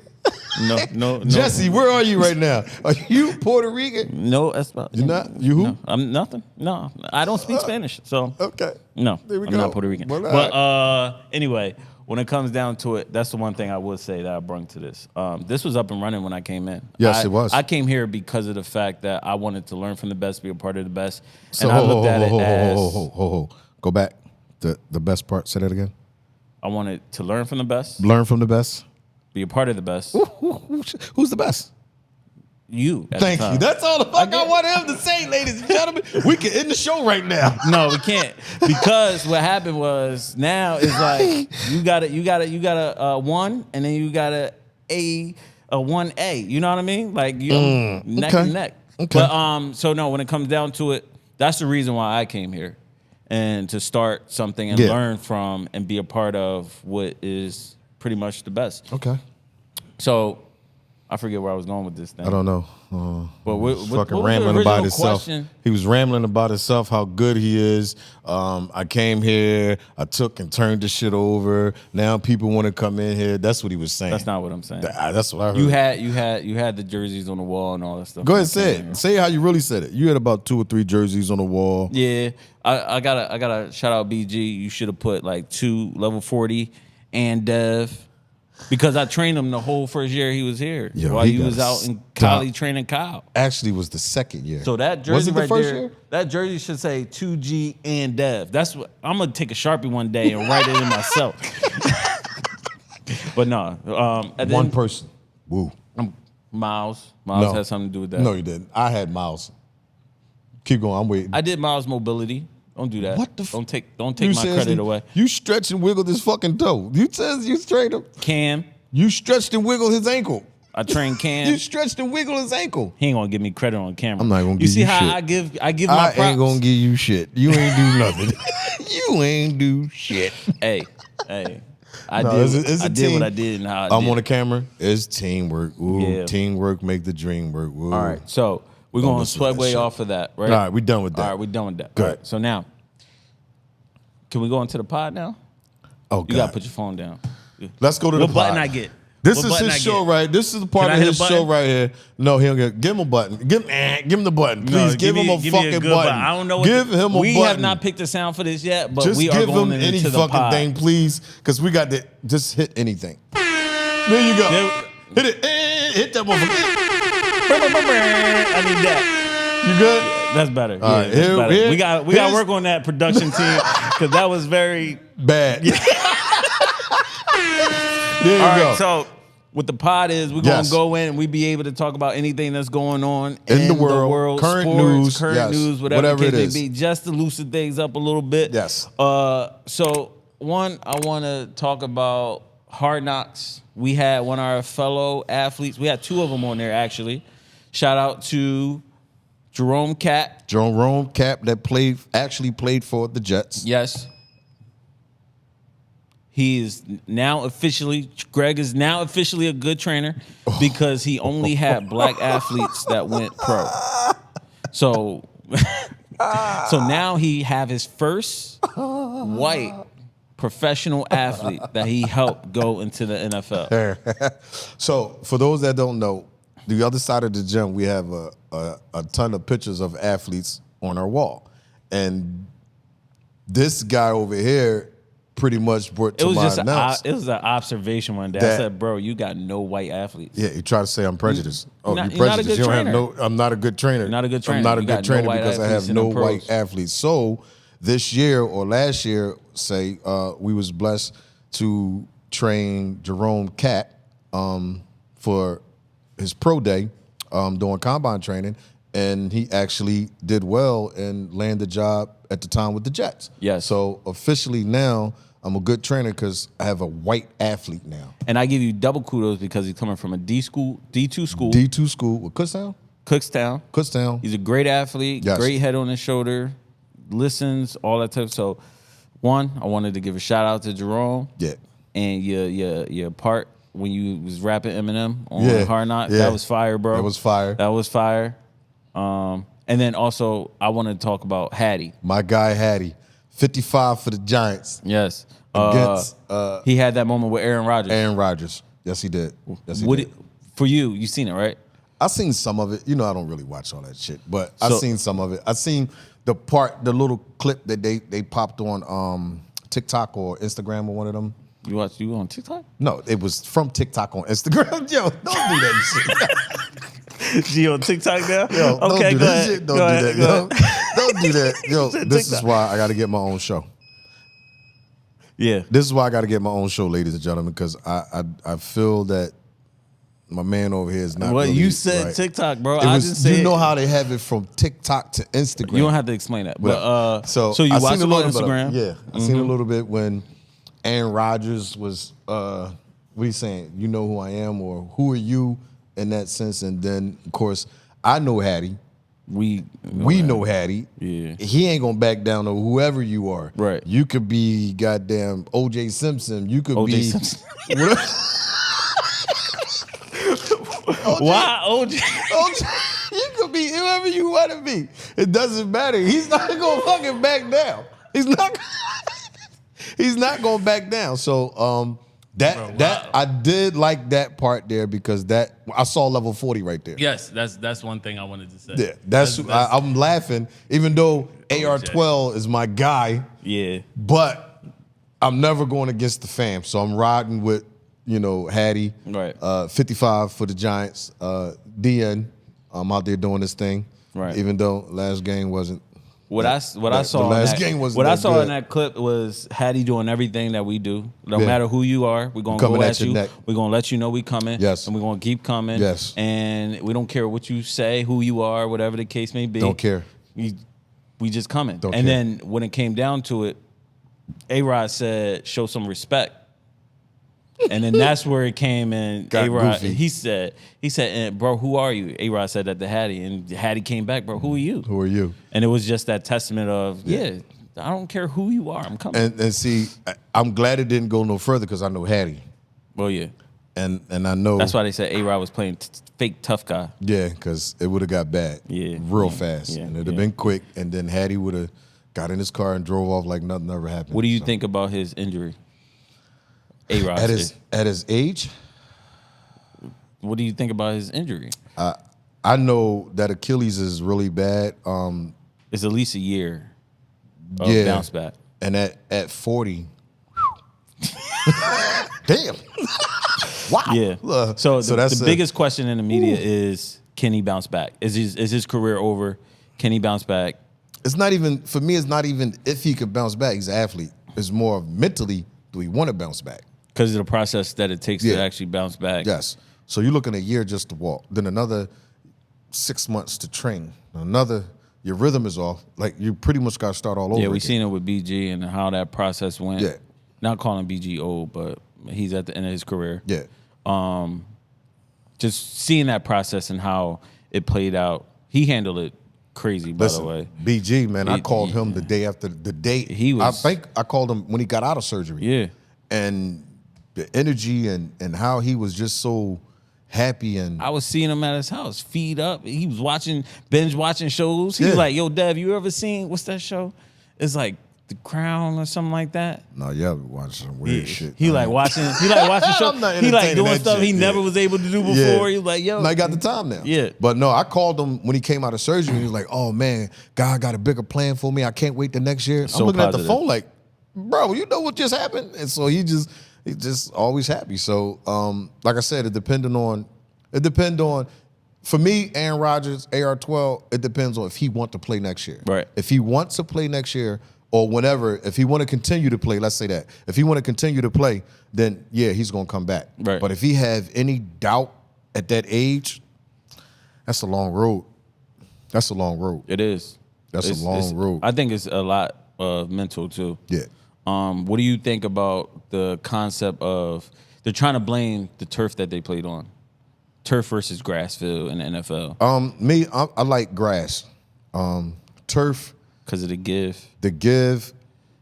No. Jesse, where are you right now? Are you Puerto Rican? No, that's not. You're not? You who? No, I'm nothing. No, I don't speak Spanish. So okay. No, there we I'm go. not Puerto Rican. Well, but anyway, when it comes down to it, that's the one thing I would say that I brung to this. This was up and running when I came in. Yes, it was. I came here because of the fact that I wanted to learn from the best, be a part of the best. So and I looked at it as go back. The best part. Say that again. I wanted to learn from the best. Learn from the best. Be a part of the best. Who's the best? You. Thank you. That's all the fuck I want him to say, ladies and gentlemen. We can end the show right now. No, we can't, because what happened was now it's like you got a 1, and then you got a 1A. You know what I mean? Like you neck and neck. Okay. But so no, when it comes down to it, that's the reason why I came here, and to start something and learn from and be a part of what is pretty much the best. Okay. So I forget where I was going with this thing. I don't know. But what rambling about himself. Question? He was rambling about himself, how good he is. I came here, I took and turned the shit over. Now people want to come in here. That's what he was saying. That's not what I'm saying. That's what I heard. You had the jerseys on the wall and all that stuff. Go ahead, say it. Say how you really said it. You had about 2 or 3 jerseys on the wall. Yeah, I gotta shout out BG. You should have put like 2 level 40 and Dev, because I trained him the whole first year he was here. While he was out in Cali training Kyle. Actually, it was the second year. So that jersey was it the right first there, year? that jersey should say 2G and Dev. That's what I'm gonna take a Sharpie one day and write it in myself. But no, one person. Woo. Miles had something to do with that. No, you didn't. I had Miles. Keep going. I'm waiting. I did Miles mobility. Don't do that. What the? Don't take my credit away. You stretch and wiggled his fucking toe. You said you trained him. Cam. You stretched and wiggled his ankle. I trained Cam. You stretched and wiggled his ankle. He ain't gonna give me credit on camera. I'm not gonna give you shit. You see how I give my props? I ain't gonna give you shit. You ain't do nothing. You ain't do shit. Hey. I did what I did and how I did. I'm on the camera. It's teamwork. Ooh, yeah. Teamwork make the dream work. Ooh. All right, so we're going to segue off of that, right? All right, we're done with that. All right, we're done with that. Good. All right, so now, can we go into the pod now? Oh, God. You got to put your phone down. Let's go to the pod. pod. What button I get? This What is button his I show, get? right? This is the part Can I of hit his a button? show right here. No, he'll give him a button. Give him the button. Please No, give him a give me fucking good button. I don't know what give him a we button. have not picked a sound for this yet, but Just we are give going him any into the fucking pod. thing, please, because we got to just hit anything. There you go. Hit it. Hit that motherfucker. I need that. You good? That's better. All right, That's better. here- We got to work on that production team because that was very Bad. There you all go. right. So what the pod is, we're gonna Yes. go in and we be able to talk about anything that's going on In the world, current sports, news, current yes, news, whatever whatever the it case may is. be, just to loosen things up a little bit. Yes. So one, I want to talk about Hard Knocks. We had one of our fellow athletes. We had two of them on there actually. Shout out to Jerome Cap. Jerome Cap that actually played for the Jets. Yes. He is now officially, Greg is now officially a good trainer because he only had black athletes that went pro. So, so now he have his first white professional athlete that he helped go into the NFL. So for those that don't know, the other side of the gym, we have a ton of pictures of athletes on our wall. And this guy over here pretty much brought to my announce. It was an observation one day. I said, "Bro, you got no white athletes." Yeah, he tried to say I'm prejudiced. You're Oh, not- you you're not a prejudiced. good You don't have trainer. no. I'm not a good trainer. You're not a good trainer. I'm not a You good got no trainer white because I athletes have in no the pros. white athletes. So this year or last year, say we was blessed to train Jerome Cat for his pro day doing combine training, and he actually did well and landed a job at the time with the Jets. Yes. So officially now, I'm a good trainer because I have a white athlete now. And I give you double kudos because he's coming from a D2 school, D2 school with Kutztown. Kutztown. He's a great athlete, Yes. great head on his shoulder, listens, all that type. So, one, I wanted to give a shout out to Jerome. Yeah. And your part when you was rapping Eminem on Yeah, Hard Knocks, yeah. that was fire, bro. That was fire. That was fire. And then also I want to talk about Hattie. My guy Hattie, 55 for the Giants Yes. against He had that moment with Aaron Rodgers. Aaron Rodgers. Yes, he did. Yes, he What did. for you seen it, right? I seen some of it. You know, I don't really watch all that shit, but I So- seen some of it. I seen the little clip that they popped on TikTok or Instagram or one of them. You on TikTok? No, it was from TikTok on Instagram. Yo, don't do that shit. You on TikTok now? Yo, don't Okay, do go that ahead. shit. Don't Go do ahead, that. go Yo. ahead. Don't do that. Yo, Said this is TikTok. why I got to get my own show. Yeah. This is why I got to get my own show, ladies and gentlemen, because I feel that my man over here is not. Well, really you said right. TikTok, bro. It I was, didn't say you know how they have it from TikTok to Instagram. You don't have to explain that. But so you I watched seen it a on little bit of- Instagram? yeah, I seen a little bit when Aaron Rodgers was. What are you saying? You know who I am, or who are you in that sense? And then of course I know Hattie. We know Hattie. Yeah. He ain't gonna back down to whoever you are. Right. You could be goddamn O.J. Simpson. You could O.J. be Simpson. whatever. Why OJ? You could be whoever you want to be. It doesn't matter. He's not gonna fucking back down. He's not. He's not gonna back down. So that I did like that part there because that I saw level 40 right there. Yes, that's one thing I wanted to say. Yeah, that's I'm laughing, even though AR-12 is my guy. Yeah. But I'm never going against the fam, so I'm riding with Hattie. Right. 55 for the Giants. Deion, I'm out there doing this thing. Right. Even though last game wasn't. What I saw. The last in that, game wasn't what I that saw good. in that clip was Hattie doing everything that we do. No Yeah. matter who you are, we're gonna Coming go at at your you. neck. We're gonna let you know we coming. Yes. And we're gonna keep coming. Yes. And we don't care what you say, who you are, whatever the case may be. Don't care. We just coming. Don't and care. then when it came down to it, A-Rod said, "Show some respect." And then that's where it came in. Got A-Rod, goofy. he said, "Bro, who are you?" A-Rod said that to Hattie, and Hattie came back, "Bro, who are you?" Who are you? And it was just that testament of, yeah, I don't care who you are, I'm coming. And see, I'm glad it didn't go no further because I know Hattie, Well, yeah. and I know That's why they said A-Rod was playing fake tough guy. Yeah, because it would have got bad. Yeah. real Yeah. fast, Yeah. and it'd have Yeah. been quick. And then Hattie would have got in his car and drove off like nothing ever happened. What do you So, think about his injury? A-Rod. at his age? What do you think about his injury? I know that Achilles is really bad. It's at least a year of bounce back. And at 40, damn. Wow. Yeah. So that's the biggest question in the media is, can he bounce back? Is his career over? Can he bounce back? It's not even, for me, it's not even if he could bounce back. He's an athlete. It's more of mentally, do he want to bounce back? Because of the process that it takes to actually bounce back. Yes. So you're looking at a year just to walk, then another 6 months to train, your rhythm is off. Like, you pretty much got to start all over Yeah, again. we've seen it with BG and how that process went. Yeah. Not calling BG old, but he's at the end of his career. Yeah. Just seeing that process and how it played out. He handled it crazy, by the way. BG, man, I called him the day after the day. I think I called him when he got out of surgery. Yeah. And the energy and how he was just so happy. And I was seeing him at his house, feed up. He was binge watching shows. He was like, yo, Dev, you ever seen, what's that show? It's like The Crown or something like that. No, yeah, watching some weird shit. He like watching shows. He like doing stuff he never was able to do before. Yeah. He was like, yo. And I got the time now. Yeah. But no, I called him when he came out of surgery. He was like, oh, man, God got a bigger plan for me. I can't wait the next year. So I'm looking positive. at the phone like, bro, you know what just happened? And so he's just always happy. So, like I said, it depends on, for me, Aaron Rodgers, AR-12, it depends on if he wants to play next year. Right. If he wants to play next year or whenever, if he want to continue to play, let's say that. If he want to continue to play, then, yeah, he's going to come back. Right. But if he have any doubt at that age, that's a long road. That's a long road. It is. That's a long road. I think it's a lot of mental, too. Yeah. What do you think about the concept of they're trying to blame the turf that they played on? Turf versus grass field in the NFL. I like grass. Turf. Because of the give. The give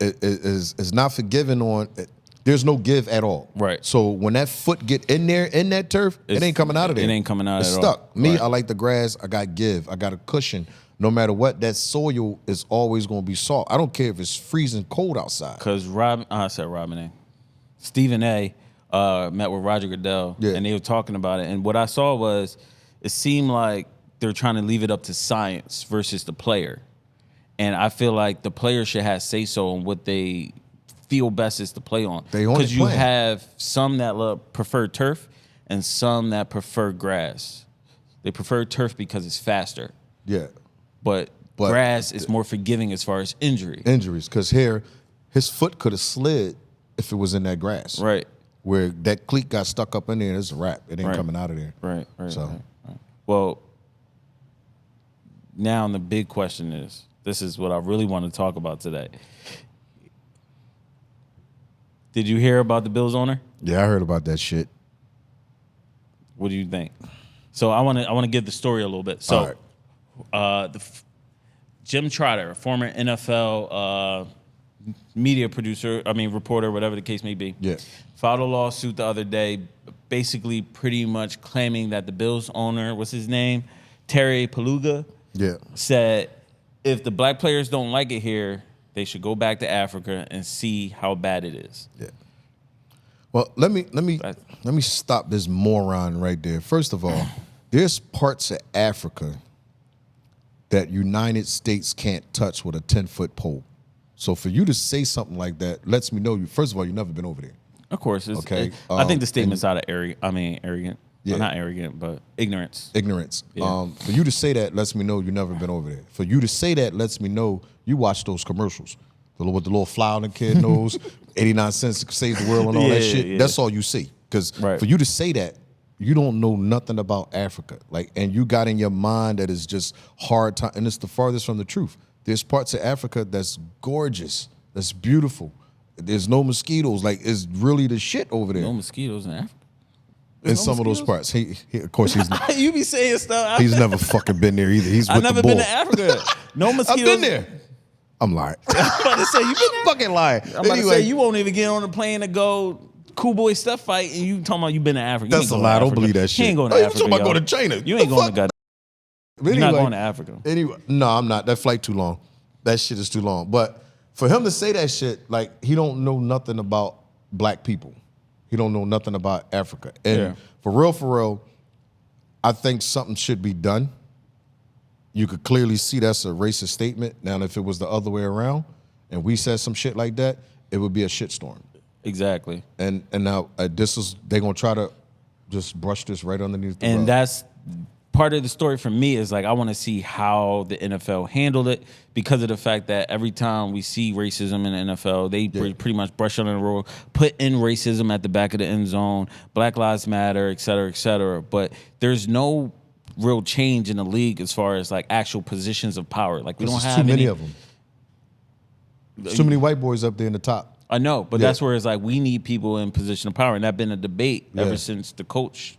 is not forgiving on. There's no give at all. Right. So when that foot get in there in that turf, it ain't coming out of there. It ain't coming out it's at stuck. all. Me, Right. I like the grass. I got give. I got a cushion. No matter what, that soil is always going to be soft. I don't care if it's freezing cold outside. Because Stephen A. Met with Roger Goodell, and they were talking about it. And what I saw was, it seemed like they're trying to leave it up to science versus the player. And I feel like the player should have say-so on what they feel best is to play on. Because you have some that prefer turf and some that prefer grass. They prefer turf because it's faster. Yeah. But grass is more forgiving as far as injury. Injuries, because here, his foot could have slid if it was in that grass. Right. Where that cleat got stuck up in there, it's a wrap. It ain't coming out of there. Right. So. Right. Well, now the big question is, this is what I really want to talk about today. Did you hear about the Bills owner? Yeah, I heard about that shit. What do you think? So I want to give the story a little bit. So, Jim Trotter, a former NFL reporter, whatever the case may be, filed a lawsuit the other day, basically pretty much claiming that the Bills owner, what's his name, Terry Pegula, said if the black players don't like it here, they should go back to Africa and see how bad it is. Yeah. Well, let me stop this moron right there. First of all, there's parts of Africa that United States can't touch with a 10-foot pole. So for you to say something like that lets me know first of all, you've never been over there. Of course. Okay. I think the statement's out of arrogant. Yeah. Well, not arrogant, but ignorance. Yeah. For you to say that lets me know you've never been over there. For you to say that lets me know you watch those commercials. With the little fly on the kid nose, 89 cents to save the world and all that shit. Yeah. That's all you see. Because for you to say that, you don't know nothing about Africa. And you got in your mind that it's just hard time, and it's the farthest from the truth. There's parts of Africa that's gorgeous, that's beautiful. There's no mosquitoes. It's really the shit over there. No mosquitoes in Africa? In some of those parts. He of course, he's not. You be saying stuff. He's never fucking been there either. He's with I've never the bull. been to Africa. No mosquitoes. I've been there. I'm lying. I'm about to say, you been there? Fucking lying. I'm about to say, you won't even get on the plane to go Cool Boy Stuff Fight, and you talking about you been to Africa. That's a lie. Don't believe that shit. You ain't going to Africa. You talking about going to China? You ain't going to God. You're not going to Africa. Anyway, no, I'm not. That flight too long. That shit is too long. But for him to say that shit, he don't know nothing about black people. He don't know nothing about Africa. And for real, I think something should be done. You could clearly see that's a racist statement. Now, if it was the other way around and we said some shit like that, it would be a shitstorm. Exactly. And now they're going to try to just brush this right underneath the rug. And that's part of the story for me is like I want to see how the NFL handled it because of the fact that every time we see racism in the NFL, they pretty much brush under the rug, put in racism at the back of the end zone, Black Lives Matter, et cetera, et cetera. But there's no real change in the league as far as like actual positions of power. Like we don't have too many of them. There's too many white boys up there in the top. I know, but that's where it's like we need people in position of power, and that's been a debate ever since the coach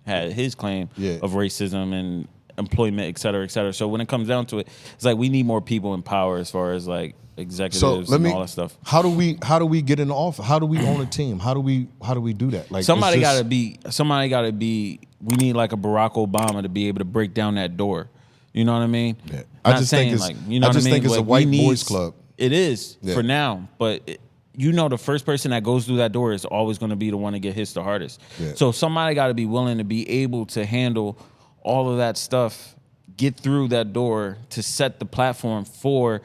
had his claim of racism and employment, et cetera, et cetera. So when it comes down to it, it's like we need more people in power as far as like executives and all that stuff. How do we get in the office? How do we own a team? How do we do that? Like somebody gotta be. We need like a Barack Obama to be able to break down that door. You know what I mean? Yeah. I just think it's a white boys club. It is for now, but. The first person that goes through that door is always going to be the one to get hit the hardest. Yeah. So somebody got to be willing to be able to handle all of that stuff, get through that door to set the platform for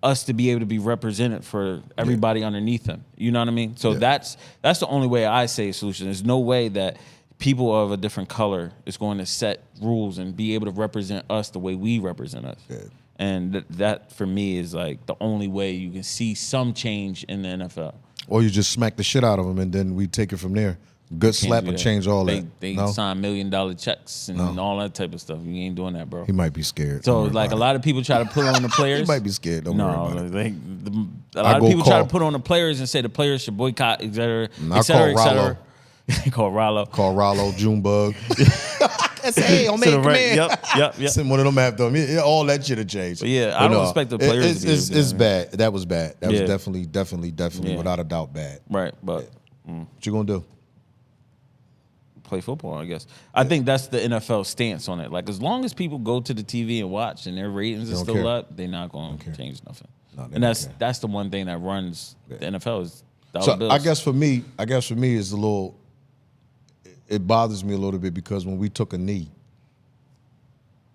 us to be able to be represented for everybody underneath them. You know what I mean? So that's the only way I say a solution. There's no way that people of a different color is going to set rules and be able to represent us the way we represent us. Yeah. And that, for me, is like the only way you can see some change in the NFL. Or you just smack the shit out of them, and then we take it from there. Good slap and change all that. They sign $1 million checks and all that type of stuff. You ain't doing that, bro. He might be scared. So, like, a lot of people try to put on the players. He might be scared. Don't worry about it. A lot of people try to put on the players and say the players should boycott, et cetera, et cetera, et cetera. Call Rollo. Call Rollo, Junebug. Hey, on me, come in. Yep. Send one of them after him. All that shit have changed. But I don't expect the players to be it's bad. That was bad. That was definitely, without a doubt, bad. Right, but what you gonna do? Play football, I guess. I think that's the NFL stance on it. Like, as long as people go to the TV and watch and their ratings are still up, they're not going to change nothing. No, and that's the one thing that runs the NFL is dollar bills. I guess for me is a little. It bothers me a little bit because when we took a knee,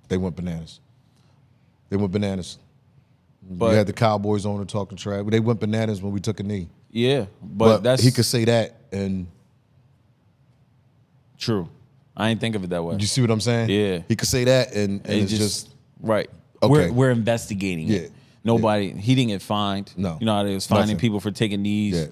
they went bananas. But you had the Cowboys on and talking trash. They went bananas when we took a knee. Yeah, but he could say that and true. I ain't think of it that way. You see what I'm saying? Yeah, he could say that and it's just right. Okay. We're investigating it. Nobody. He didn't get fined. No, you know how they was finding people for taking knees. Yeah.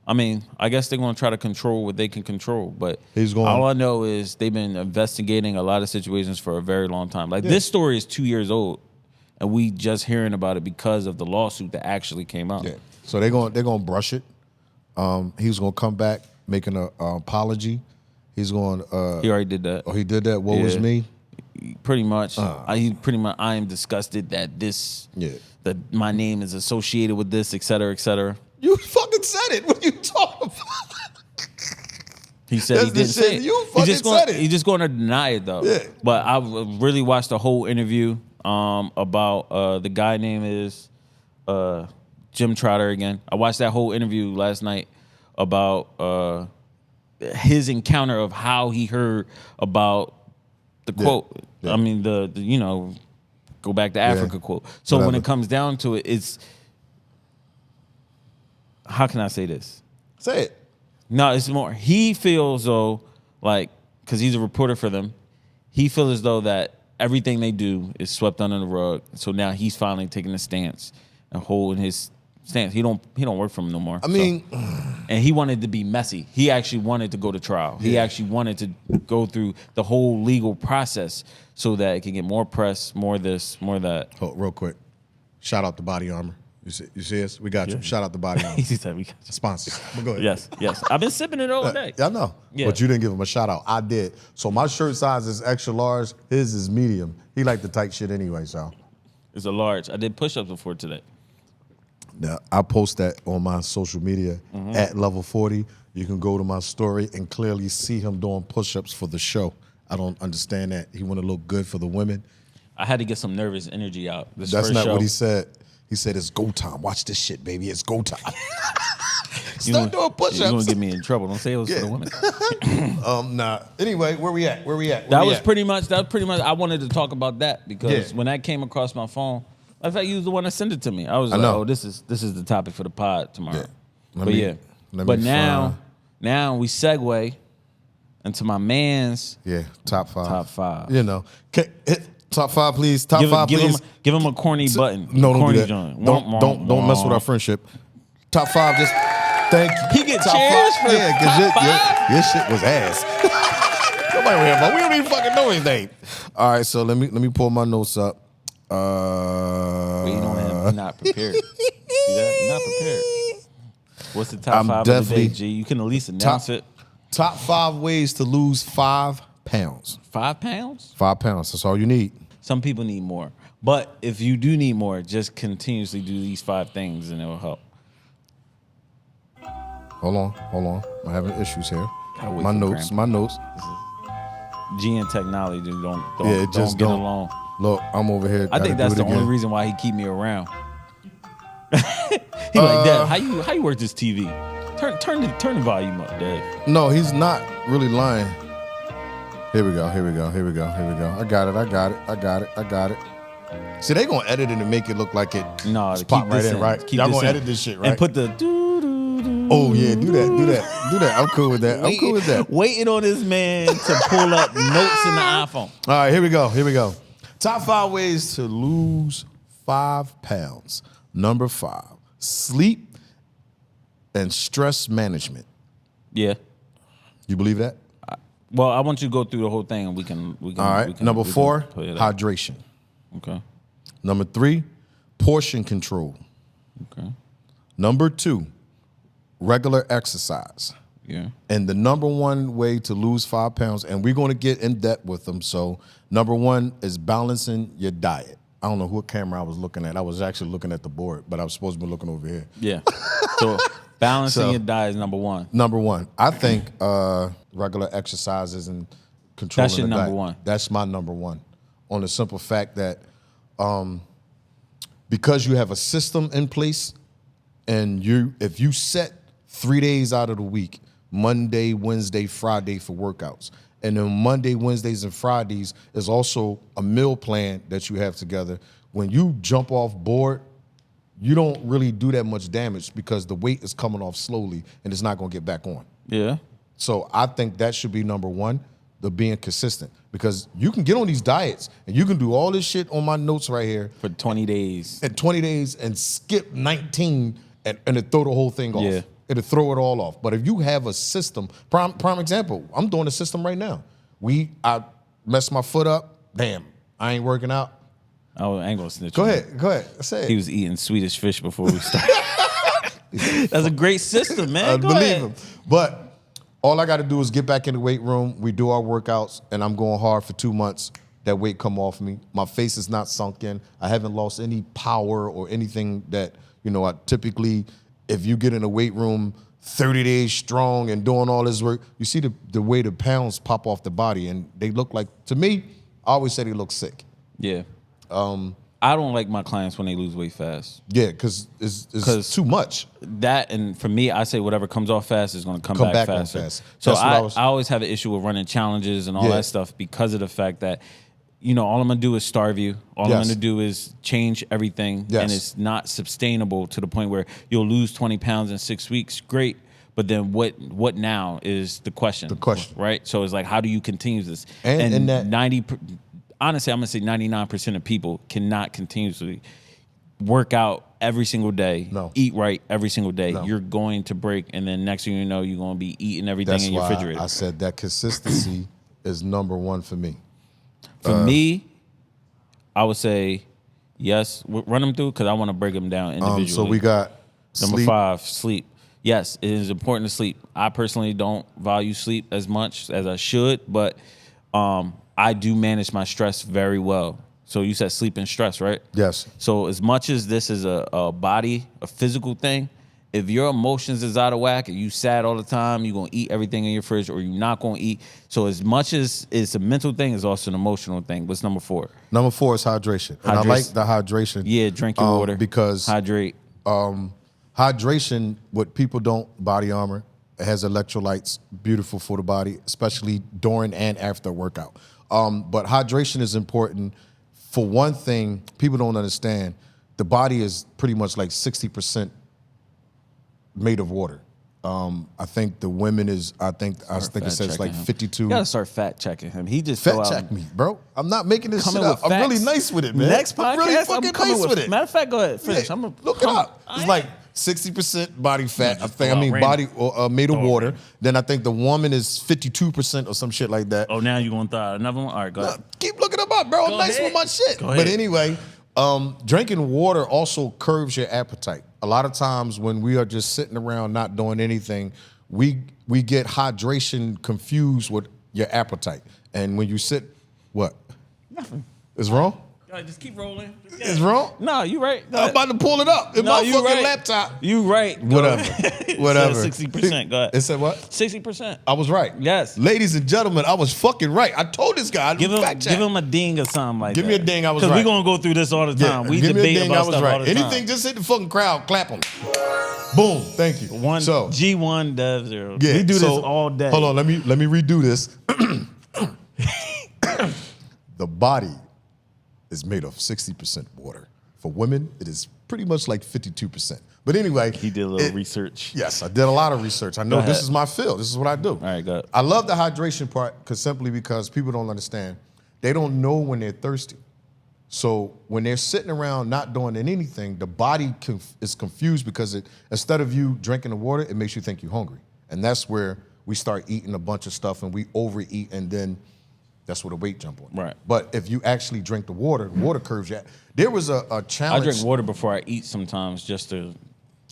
I mean, I guess they're going to try to control what they can control, but all I know is they've been investigating a lot of situations for a very long time. Like this story is 2 years old, and we just hearing about it because of the lawsuit that actually came out. Yeah. So they're going to brush it. He's going to come back making an apology. He's going. He already did that. Oh, he did that. Woe is me. Pretty much. I am disgusted that that my name is associated with this, et cetera, et cetera. You fucking said it. What are you talking about? He said he didn't say it. You fucking said it. He's just going to deny it, though. Yeah. But I really watched the whole interview about the guy name is Jim Trotter again. I watched that whole interview last night about his encounter of how he heard about the quote. Yeah. I mean, the go back to Africa quote. So when it comes down to it, it's... How can I say this? Say it. No, it's more. He feels though, like, because he's a reporter for them, he feels as though that everything they do is swept under the rug. So now he's finally taking a stance and holding his stance. He don't work for him no more. I mean, and he wanted to be messy. He actually wanted to go to trial. He actually wanted to go through the whole legal process so that it can get more press, more this, more that. Oh, real quick, shout out to Body Armor. You see us? We got you. Shout out to Body Armor. He said we got you. Sponsors. But go ahead. Yes. I've been sipping it all day. I know. Yeah. But you didn't give him a shout out. I did. So my shirt size is extra large. His is medium. He like the tight shit anyway, so. It's a large. I did push-ups before today. Now, I post that on my social media at Level 40. You can go to my story and clearly see him doing push-ups for the show. I don't understand that. He want to look good for the women. I had to get some nervous energy out. That's not what he said. He said, it's go time. Watch this shit, baby. It's go time. Start doing push-ups. You're gonna get me in trouble. Don't say it was for the women. Nah. Anyway, where we at? That was pretty much. I wanted to talk about that because when that came across my phone, in fact, you was the one that sent it to me. I was like, oh, this is the topic for the pod tomorrow. Yeah. Now we segue into my man's top five. Top five. You know, top five, please. Top five, please. Give him a corny button. No, don't corny do that. Joint. Don't mess with our friendship. Top five, just thank you. He get top cheers five. for because your shit was ass. Nobody will hear, we don't even fucking know anything. All right, so let me pull my notes up. Wait, you don't have, you're not prepared. See that? You're not prepared. What's the top five of the day, G? You can at least announce it. Top 5 ways to lose 5 pounds. 5 pounds? 5 pounds. That's all you need. Some people need more. But if you do need more, just continuously do these 5 things and it will help. Hold on. I'm having issues here. My notes. G and technology don't get along. Look, I'm over here. I think that's the only reason why he keep me around. He like, Dad, how you work this TV? Turn the volume up, Dad. No, he's not really lying. Here we go. I got it. See, they gonna edit it and make it look like it pop right in, right? Y'all gonna edit this shit, right? And put the oh yeah, do that. I'm cool with that. Waiting on this man to pull up notes in the iPhone. All right, here we go. Top 5 ways to lose 5 pounds. Number 5, sleep and stress management. Yeah. You believe that? Well, I want you to go through the whole thing and we can. All right. Number 4, hydration. Okay. Number 3, portion control. Okay. Number 2, regular exercise. Yeah. And the number 1 way to lose 5 pounds, and we're going to get in depth with them. So number 1 is balancing your diet. I don't know what camera I was looking at. I was actually looking at the board, but I was supposed to be looking over here. Yeah. So balancing your diet is number 1. Number 1. I think regular exercises and controlling That's your the number diet. 1. That's my number 1. On the simple fact that because you have a system in place, and if you set 3 days out of the week, Monday, Wednesday, Friday for workouts, and then Monday, Wednesdays, and Fridays is also a meal plan that you have together. When you jump off board, you don't really do that much damage because the weight is coming off slowly and it's not going to get back on. Yeah. So I think that should be number 1, the being consistent. Because you can get on these diets and you can do all this shit on my notes right here. For 20 days. And 20 days and skip 19 and it throw the whole thing off. Yeah. It'll throw it all off. But if you have a system, prime example, I'm doing a system right now. I messed my foot up. Damn, I ain't working out. I ain't gonna snitch. Go ahead. Say it. He was eating Swedish fish before we started. That's a great system, man. I Go believe ahead. him. But all I got to do is get back in the weight room. We do our workouts, and I'm going hard for 2 months. That weight come off me. My face is not sunk in. I haven't lost any power or anything that, I typically, if you get in a weight room 30 days strong and doing all this work, you see the way the pounds pop off the body, and they look like, to me, I always say they look sick. Yeah. I don't like my clients when they lose weight fast. Yeah, because it's too much. That, and for me, I say whatever comes off fast is going to come back faster. fast. So I always have an issue with running challenges and all that stuff because of the fact that, all I'm going to do is starve you. All I'm going to do is change everything. Yes. And it's not sustainable to the point where you'll lose 20 pounds in 6 weeks. Great. But then what now is the question. The question. Right? So it's like, how do you continue this? And that 90, honestly, I'm going to say 99% of people cannot continuously work out every single day, eat right every single day. No. You're going to break, and then next thing you know, you're going to be eating everything in your refrigerator. I said that consistency is number 1 for me. For me, I would say yes. Run them through because I want to break them down individually. So we got number sleep. 5, sleep. Yes, it is important to sleep. I personally don't value sleep as much as I should, but I do manage my stress very well. So you said sleep and stress, right? Yes. So as much as this is a physical thing, if your emotions is out of whack and you sad all the time, you're going to eat everything in your fridge or you're not going to eat. So as much as it's a mental thing, it's also an emotional thing. What's number 4? Number 4 is hydration. And I like the hydration. Yeah, drink your water. Because hydrate. hydration, what people don't, body armor, it has electrolytes, beautiful for the body, especially during and after a workout. But hydration is important. For one thing, people don't understand, the body is pretty much like 60% made of water. I think the women is, I think it says like 52. You gotta start fact checking him. He just Fact check me, bro. I'm not making this shit up. I'm really nice with it, man. Next podcast, I'm really fucking nice with it. Matter of fact, go ahead, finish. Yeah, look it up. It's like 60% body fat. Body made of water. Then I think the woman is 52% or some shit like that. Oh, now you gonna throw out another one? All right, go ahead. Keep looking them up, bro. I'm nice with my shit. But anyway, drinking water also curbs your appetite. A lot of times when we are just sitting around not doing anything, we get hydration confused with your appetite. And when you sit, what? Nothing. It's wrong? Go ahead, just keep rolling. It's wrong? No, you right. I'm about to pull it up. In my fucking right. laptop. You right. Whatever. Whatever. 60%. Go ahead. It said what? 60%. I was right. Yes. Ladies and gentlemen, I was fucking right. I told this guy. Give him a ding or something like that. Give me a ding, I was right. Because we're going to go through this all the time. We give debate me a ding, about I was stuff right. all the time. Anything, just hit the fucking crowd, clap them. Boom. Thank you. G1 Dev 0. Yeah, we do this all day. Hold on, let me redo this. The body is made of 60% water. For women, it is pretty much like 52%. But anyway. He did a little research. Yes, I did a lot of research. I know this is my field. This is what I do. All right, go ahead. I love the hydration part simply because people don't understand. They don't know when they're thirsty. So when they're sitting around not doing anything, the body is confused because instead of you drinking the water, it makes you think you're hungry. And that's where we start eating a bunch of stuff and we overeat, and then that's where the weight jump on. Right. But if you actually drink the water curves you. There was a challenge. I drink water before I eat sometimes just to.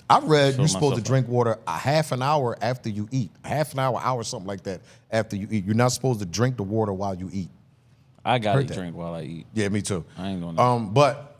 I read you're supposed to drink water a half an hour after you eat. A half an hour, something like that, after you eat. You're not supposed to drink the water while you eat. I gotta drink while I eat. Yeah, me too. I ain't doing that. But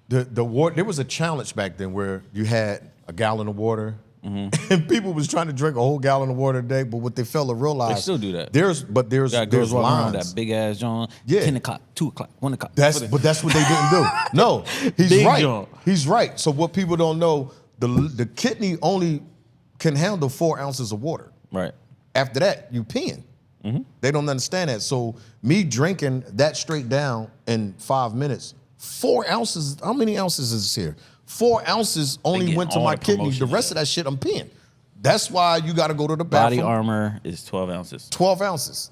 the water, there was a challenge back then where you had a gallon of water, and people was trying to drink a whole gallon of water a day. But what they failed to realize, They still do that. There's girls walking around lines. that big ass John. Yeah. 10 o'clock, 2 o'clock, 1 o'clock. But that's what they didn't do. No, he's Big right. John. He's right. So what people don't know, the kidney only can handle 4 ounces of water. Right. After that, you peeing. They don't understand that. So me drinking that straight down in 5 minutes, 4 ounces, how many ounces is this here? 4 ounces only went to my kidney. The rest of that shit, I'm peeing. That's why you got to go to the bathroom. Body armor is 12 ounces. 12 ounces.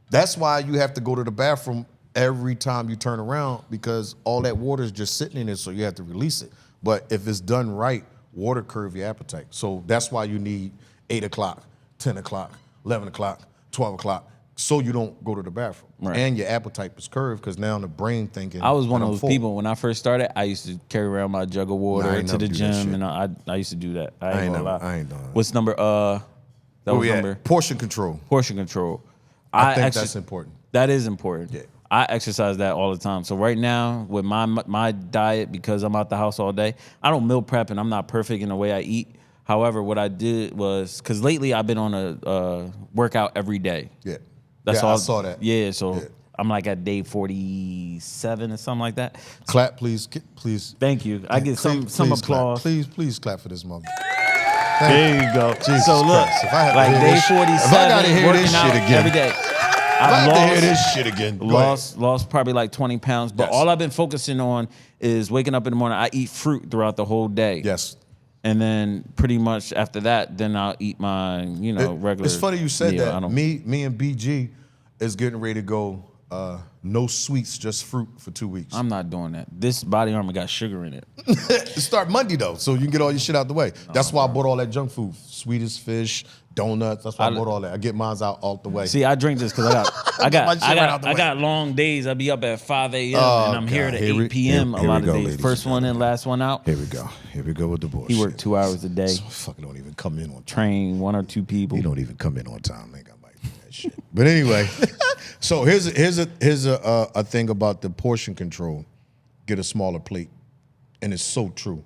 That's why you have to go to the bathroom every time you turn around, because all that water is just sitting in it, so you have to release it. But if it's done right, water curve your appetite. So that's why you need 8 o'clock, 10 o'clock, 11 o'clock, 12 o'clock, so you don't go to the bathroom. Right. And your appetite is curved, because now the brain thinking. I was one of those people, when I first started, I used to carry around my jug of water to the gym, and I used to do that. I ain't gonna lie. I ain't done that. What's number, that was number? Portion control. Portion control. I think that's important. That is important. Yeah. I exercise that all the time. So right now, with my diet, because I'm out the house all day, I don't meal prep, and I'm not perfect in the way I eat. However, what I did was, because lately I've been on a workout every day. Yeah. That's all. I saw that. Yeah, so I'm like at day 47 or something like that. Clap, please. Thank you. I get some applause. Please clap for this mother. There you go. Jesus so look, Christ. If I had to like hear day this- 47, if I gotta hear working this out shit again. every day. I have to hear this shit again. Go ahead. Lost probably like 20 pounds, but Yes. all I've been focusing on is waking up in the morning. I eat fruit throughout the whole day. Yes. And then pretty much after that, then I'll eat my, regular. It's funny you said meal. that. I don't- Me and BG is getting ready to go no sweets, just fruit for 2 weeks. I'm not doing that. This body armor got sugar in it. Start Monday though, so you can get all your shit out the way. That's why I bought all that junk food, Swedish fish, donuts. That's why I bought all that. I get mine out the way. See, I drink this because I my shit right out the way. got long days. I be up at 5 a.m. Oh, and I'm here God. at Here 8 p.m. here a lot we of go, days. ladies First and one in, last one out. Here we go with the bullshit. He worked 2 hours a day. So fucking don't even come in on time. Train 1 or 2 people. He don't even come in on time. Nigga, I might do that shit. But anyway, so here's a thing about the portion control. Get a smaller plate, and it's so true.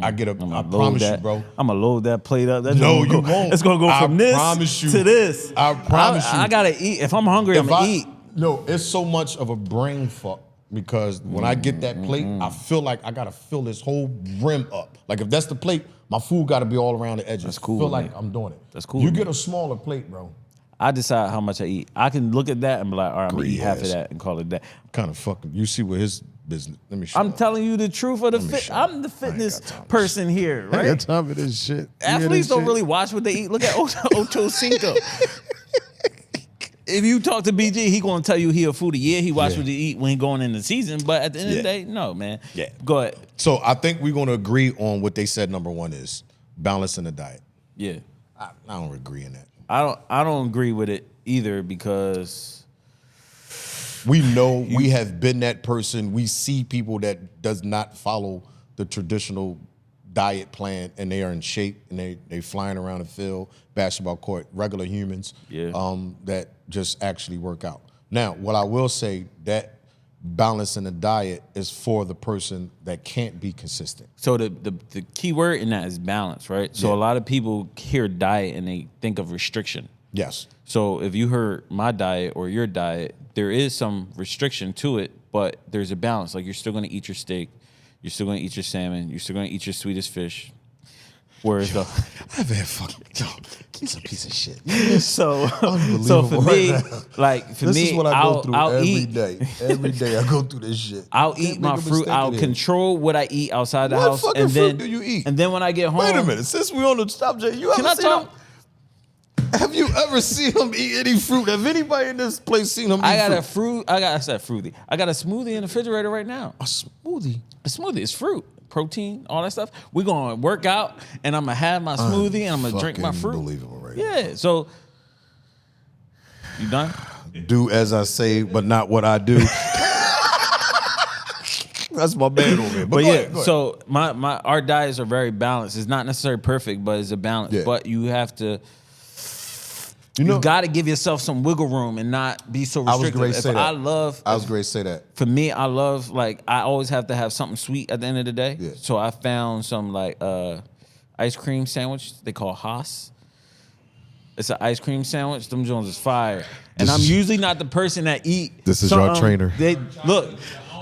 I promise you, bro. I'm gonna load that plate up. No, you won't. It's gonna go from promise you. to this. I promise you. I gotta eat. If I'm hungry, I'm gonna eat. No, it's so much of a brain fuck because when I get that plate, I feel like I gotta fill this whole rim up. Like if that's the plate, my food gotta be all around the edges. That's cool. I feel like I'm doing it. That's cool. You get a smaller plate, bro. I decide how much I eat. I can look at that and be like, all right, I'm gonna eat half of Yes. that and call it that. Kind of fucking. You see what his business. Let me show. I'm telling you the truth of the fit. show I'm the you. I ain't fitness got time for person here, I right? got time for this shit. Athletes don't really watch what they eat. Look at Ocho Cinco. If you talk to BG, he gonna tell you he a foodie. Yeah, he watch what he eat when he going in the season. But at the end of the day, no, man. Yeah. Go ahead. So I think we're gonna agree on what they said. Number one is balancing the diet. Yeah. I don't agree in that. I don't agree with it either because We know we have been that person. We see people that does not follow the traditional diet plan and they are in shape and they flying around the field, basketball court, regular humans that just actually work out. Now, what I will say, that balance in the diet is for the person that can't be consistent. so the key word in that is balance, right? So a lot of people hear diet and they think of restriction. Yes. So if you heard my diet or your diet, there is some restriction to it, but there's a balance. Like you're still going to eat your steak, you're still going to eat your salmon, you're still going to eat your sweetest fish. Whereas I've had fucking he's a piece of shit. so Unbelievable for me, right now. like for This me, is what I go through I'll every eat. day. Every day I go through this shit. I'll Can't eat my make a fruit. mistake I'll in it. control what I eat outside the What house, fucking and fruit then do you eat? And then when I get home, Wait a minute. Since we're on the subject, you Can ever I seen talk? him? Have you ever seen him eat any fruit? Have anybody in this place seen him eat I got fruit? I said fruity. I got a smoothie in the refrigerator right now. A smoothie. A smoothie is fruit, protein, all that stuff. We're gonna work out, and I'm gonna have my smoothie, and I'm gonna drink my fruit. Unbelievable, right? Yeah. So you done? Do as I say, but not what I do. That's my bad over there. But go yeah, ahead, go ahead. so our diets are very balanced. It's not necessarily perfect, but it's a balance. Yeah. But you have to. you know, You got to give yourself some wiggle room and not be so I was restrictive. great to say that. I was if- great to say that. For me, I love, like, I always have to have something sweet at the end of the day. Yeah. So I found some, like, ice cream sandwich they call Haas. It's an ice cream sandwich. Them Jones is fire. And This I'm is- usually not the person that eat. This is your trainer. Look,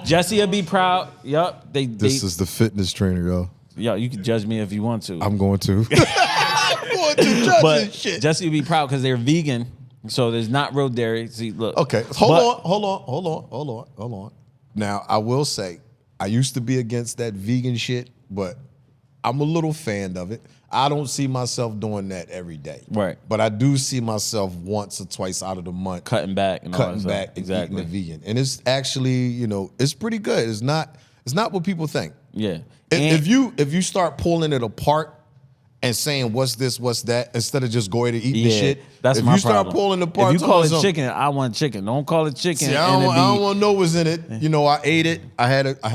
Jesse will be proud. Yup. This is the fitness trainer, y'all. Yo, you can judge me if you want to. I'm going to. I'm going to judge But this shit. Jesse will be proud because they're vegan. So there's not real dairy. See, look. Okay, hold on. Now, I will say, I used to be against that vegan shit, but I'm a little fan of it. I don't see myself doing that every day. Right. But I do see myself once or twice out of the month Cutting back and all cutting that back stuff. and Exactly. eating the vegan. And it's actually, it's pretty good. It's not what people think. Yeah. If you start pulling it apart and saying what's this, what's that, instead of just go ahead and eat the shit. That's if my you start problem. pulling it apart, if you call it something- chicken, I want chicken. Don't call it chicken. See, I and don't, it be, I don't want to know what's in it. I ate it. I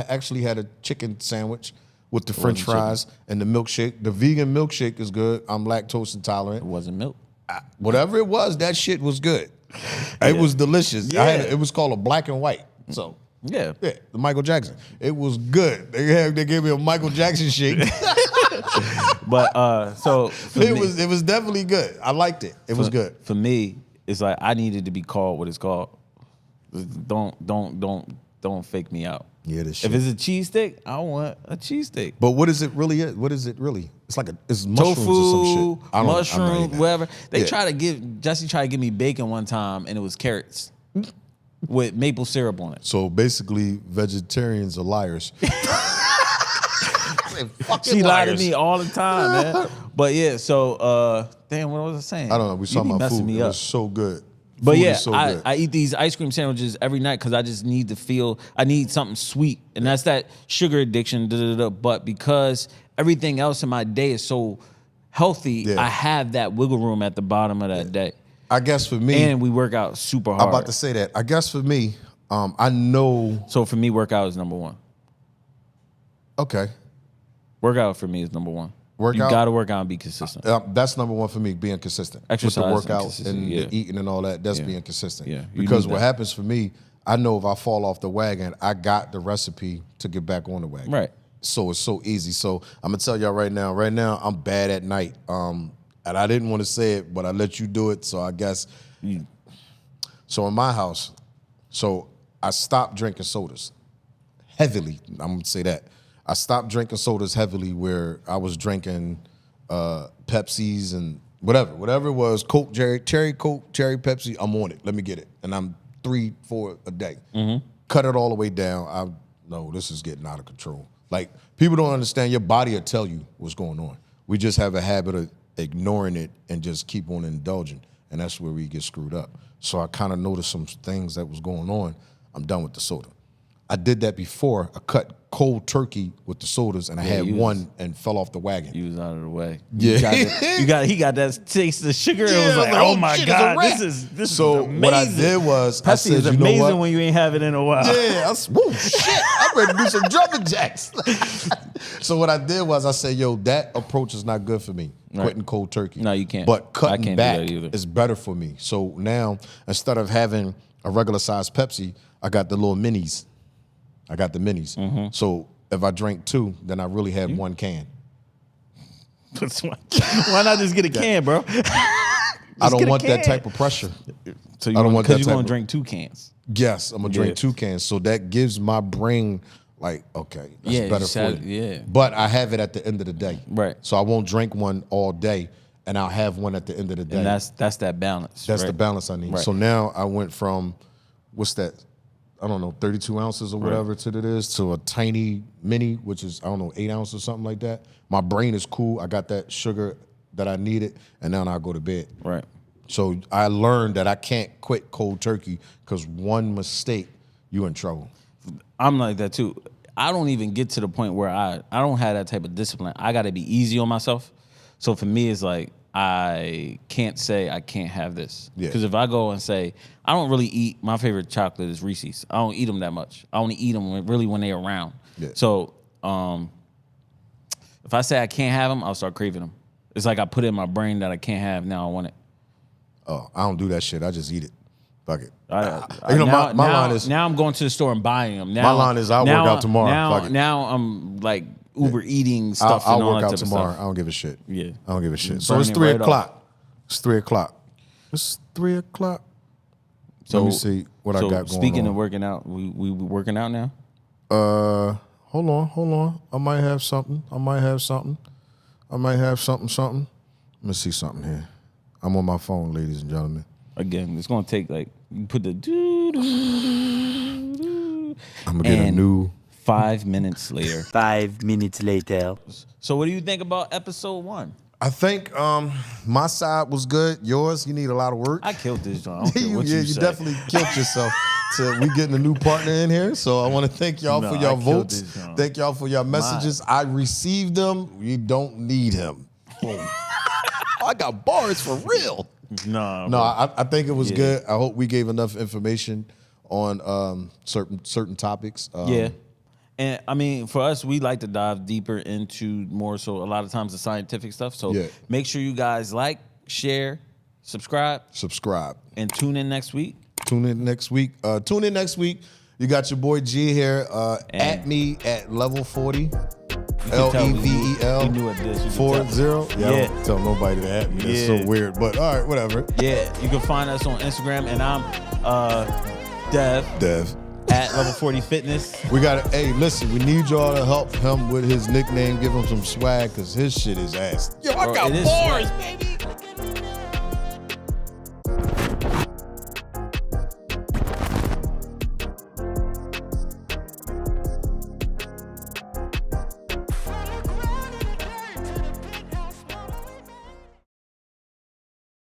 actually had a chicken sandwich with the French wasn't fries and the milkshake. The vegan milkshake is good. I'm lactose intolerant. It wasn't milk. Whatever it was, that shit was good. It was delicious. Yeah. It was called a black and white. So Yeah. yeah, the Michael Jackson. It was good. They gave me a Michael Jackson shake. But so for it me, was definitely good. I liked it. It was good. For me, it's like I needed to be called what it's called. Don't fake me out. Yeah, this If shit. it's a cheesesteak, I want a cheesesteak. But what is it really? What is it really? It's like it's mushrooms or some Tofu, shit. I'm not mushroom, eating that. whatever. They Yeah. Jesse tried to give me bacon one time, and it was carrots with maple syrup on it. So basically, vegetarians are liars. She lied to me all the time, man. But yeah, so damn, what was I saying? I don't know. We You saw be my messing food. me It up. was so good. But Food yeah, is so good. I eat these ice cream sandwiches every night because I just need to feel. I need something sweet, and that's that sugar addiction. But because everything else in my day is so healthy, Yeah. I have that wiggle room at the bottom of that day, I guess for me, and we work out super hard. I'm about to say that. I guess for me, I know. So for me, workout is number one. Okay, Workout for me is number one. Workout? You got to work out and be consistent. that's number one for me. Being consistent Exercise with and the workout consistency, and yeah. the eating and all that. That's Yeah. being consistent. Yeah, you Because need what that. happens for me, I know if I fall off the wagon, I got the recipe to get back on the wagon. Right. So it's so easy. So I'm gonna tell y'all right now. Right now, I'm bad at night. And I didn't want to say it, but I let you do it. So I guess. So in my house, I stopped drinking sodas. heavily. I'm gonna say that. I stopped drinking sodas heavily where I was drinking Pepsis and whatever it was, Coke, cherry Coke, cherry Pepsi, I'm on it. Let me get it. And I'm 3-4 a day. Cut it all the way down. This is getting out of control. Like, people don't understand, your body will tell you what's going on. We just have a habit of ignoring it and just keep on indulging. And that's where we get screwed up. So I kind of noticed some things that was going on. I'm done with the soda. I did that before. I cut cold turkey with the sodas, and I had one and fell off the wagon. You was out of the way. Yeah. He got that taste of sugar. It was like, oh my God, this is amazing. What I did was, Pepsi I said, is you know amazing what? when you ain't have it in a while. Yeah, whoa, shit, I'm ready to do some jumping jacks. So what I did was, I said, yo, that approach is not good for me, quitting cold turkey. No, you can't. But cutting back do that either. is better for me. So now, instead of having a regular size Pepsi, I got the little minis. I got the minis. So if I drink 2, then I really had 1 can. Why not just get a can, bro? I don't want that type of pressure. So I don't want that you're type gonna of... drink 2 cans. Yes, I'm gonna drink 2 cans. So that gives my brain like, okay, that's better for you. Yeah. But I have it at the end of the day. Right. So I won't drink one all day, and I'll have one at the end of the day. And that's that balance. That's the balance I need. Right. So now I went from, what's that? I don't know, 32 ounces or whatever it is, to a tiny mini, which is, I don't know, 8 ounces or something like that. My brain is cool. I got that sugar that I needed, and now I go to bed. Right. So I learned that I can't quit cold turkey because one mistake, you in trouble. I'm like that too. I don't even get to the point where I don't have that type of discipline. I got to be easy on myself. So for me, it's like, I can't say I can't have this. Because if I go and say, I don't really eat, my favorite chocolate is Reese's. I don't eat them that much. I only eat them when they're around. Yeah. So if I say I can't have them, I'll start craving them. It's like I put it in my brain that I can't have, now I want it. Oh, I don't do that shit. I just eat it. Fuck it. My line is, now I'm going to the store and buying them. Now, my line is, I'll work out tomorrow. Now I'm like Uber eating stuff. I'll work out tomorrow. I don't give a shit. Yeah. I don't give a shit. So it's 3 o'clock. It's 3 o'clock. It's 3 o'clock. So let me see what I got going on. Speaking of working out, we working out now? Hold on. I might have something. Let me see something here. I'm on my phone, ladies and gentlemen. Again, it's gonna take like, you put the I'm gonna get a new 5 minutes later. 5 minutes later. So what do you think about episode 1? I think my side was good. Yours, you need a lot of work. I killed this, John. I don't care what you you definitely killed yourself. We getting a new partner in here, so I want to thank y'all for your votes. Thank y'all for your messages. I received them. You don't need him. I got bars for real. No, I think it was good. I hope we gave enough information on certain topics. Yeah. And I mean, for us, we like to dive deeper into more so a lot of times the scientific stuff. So make sure you guys like, share, subscribe. And tune in next week. Tune in next week. You got your boy G here. At me at level 40. LEVEL 40. Yeah, don't tell nobody to at me. That's so weird. But all right, whatever. Yeah, you can find us on Instagram, and I'm Dev. At Level 40 Fitness. We got to, hey, listen, we need y'all to help him with his nickname, give him some swag, because his shit is ass. Yo, I got bars, baby.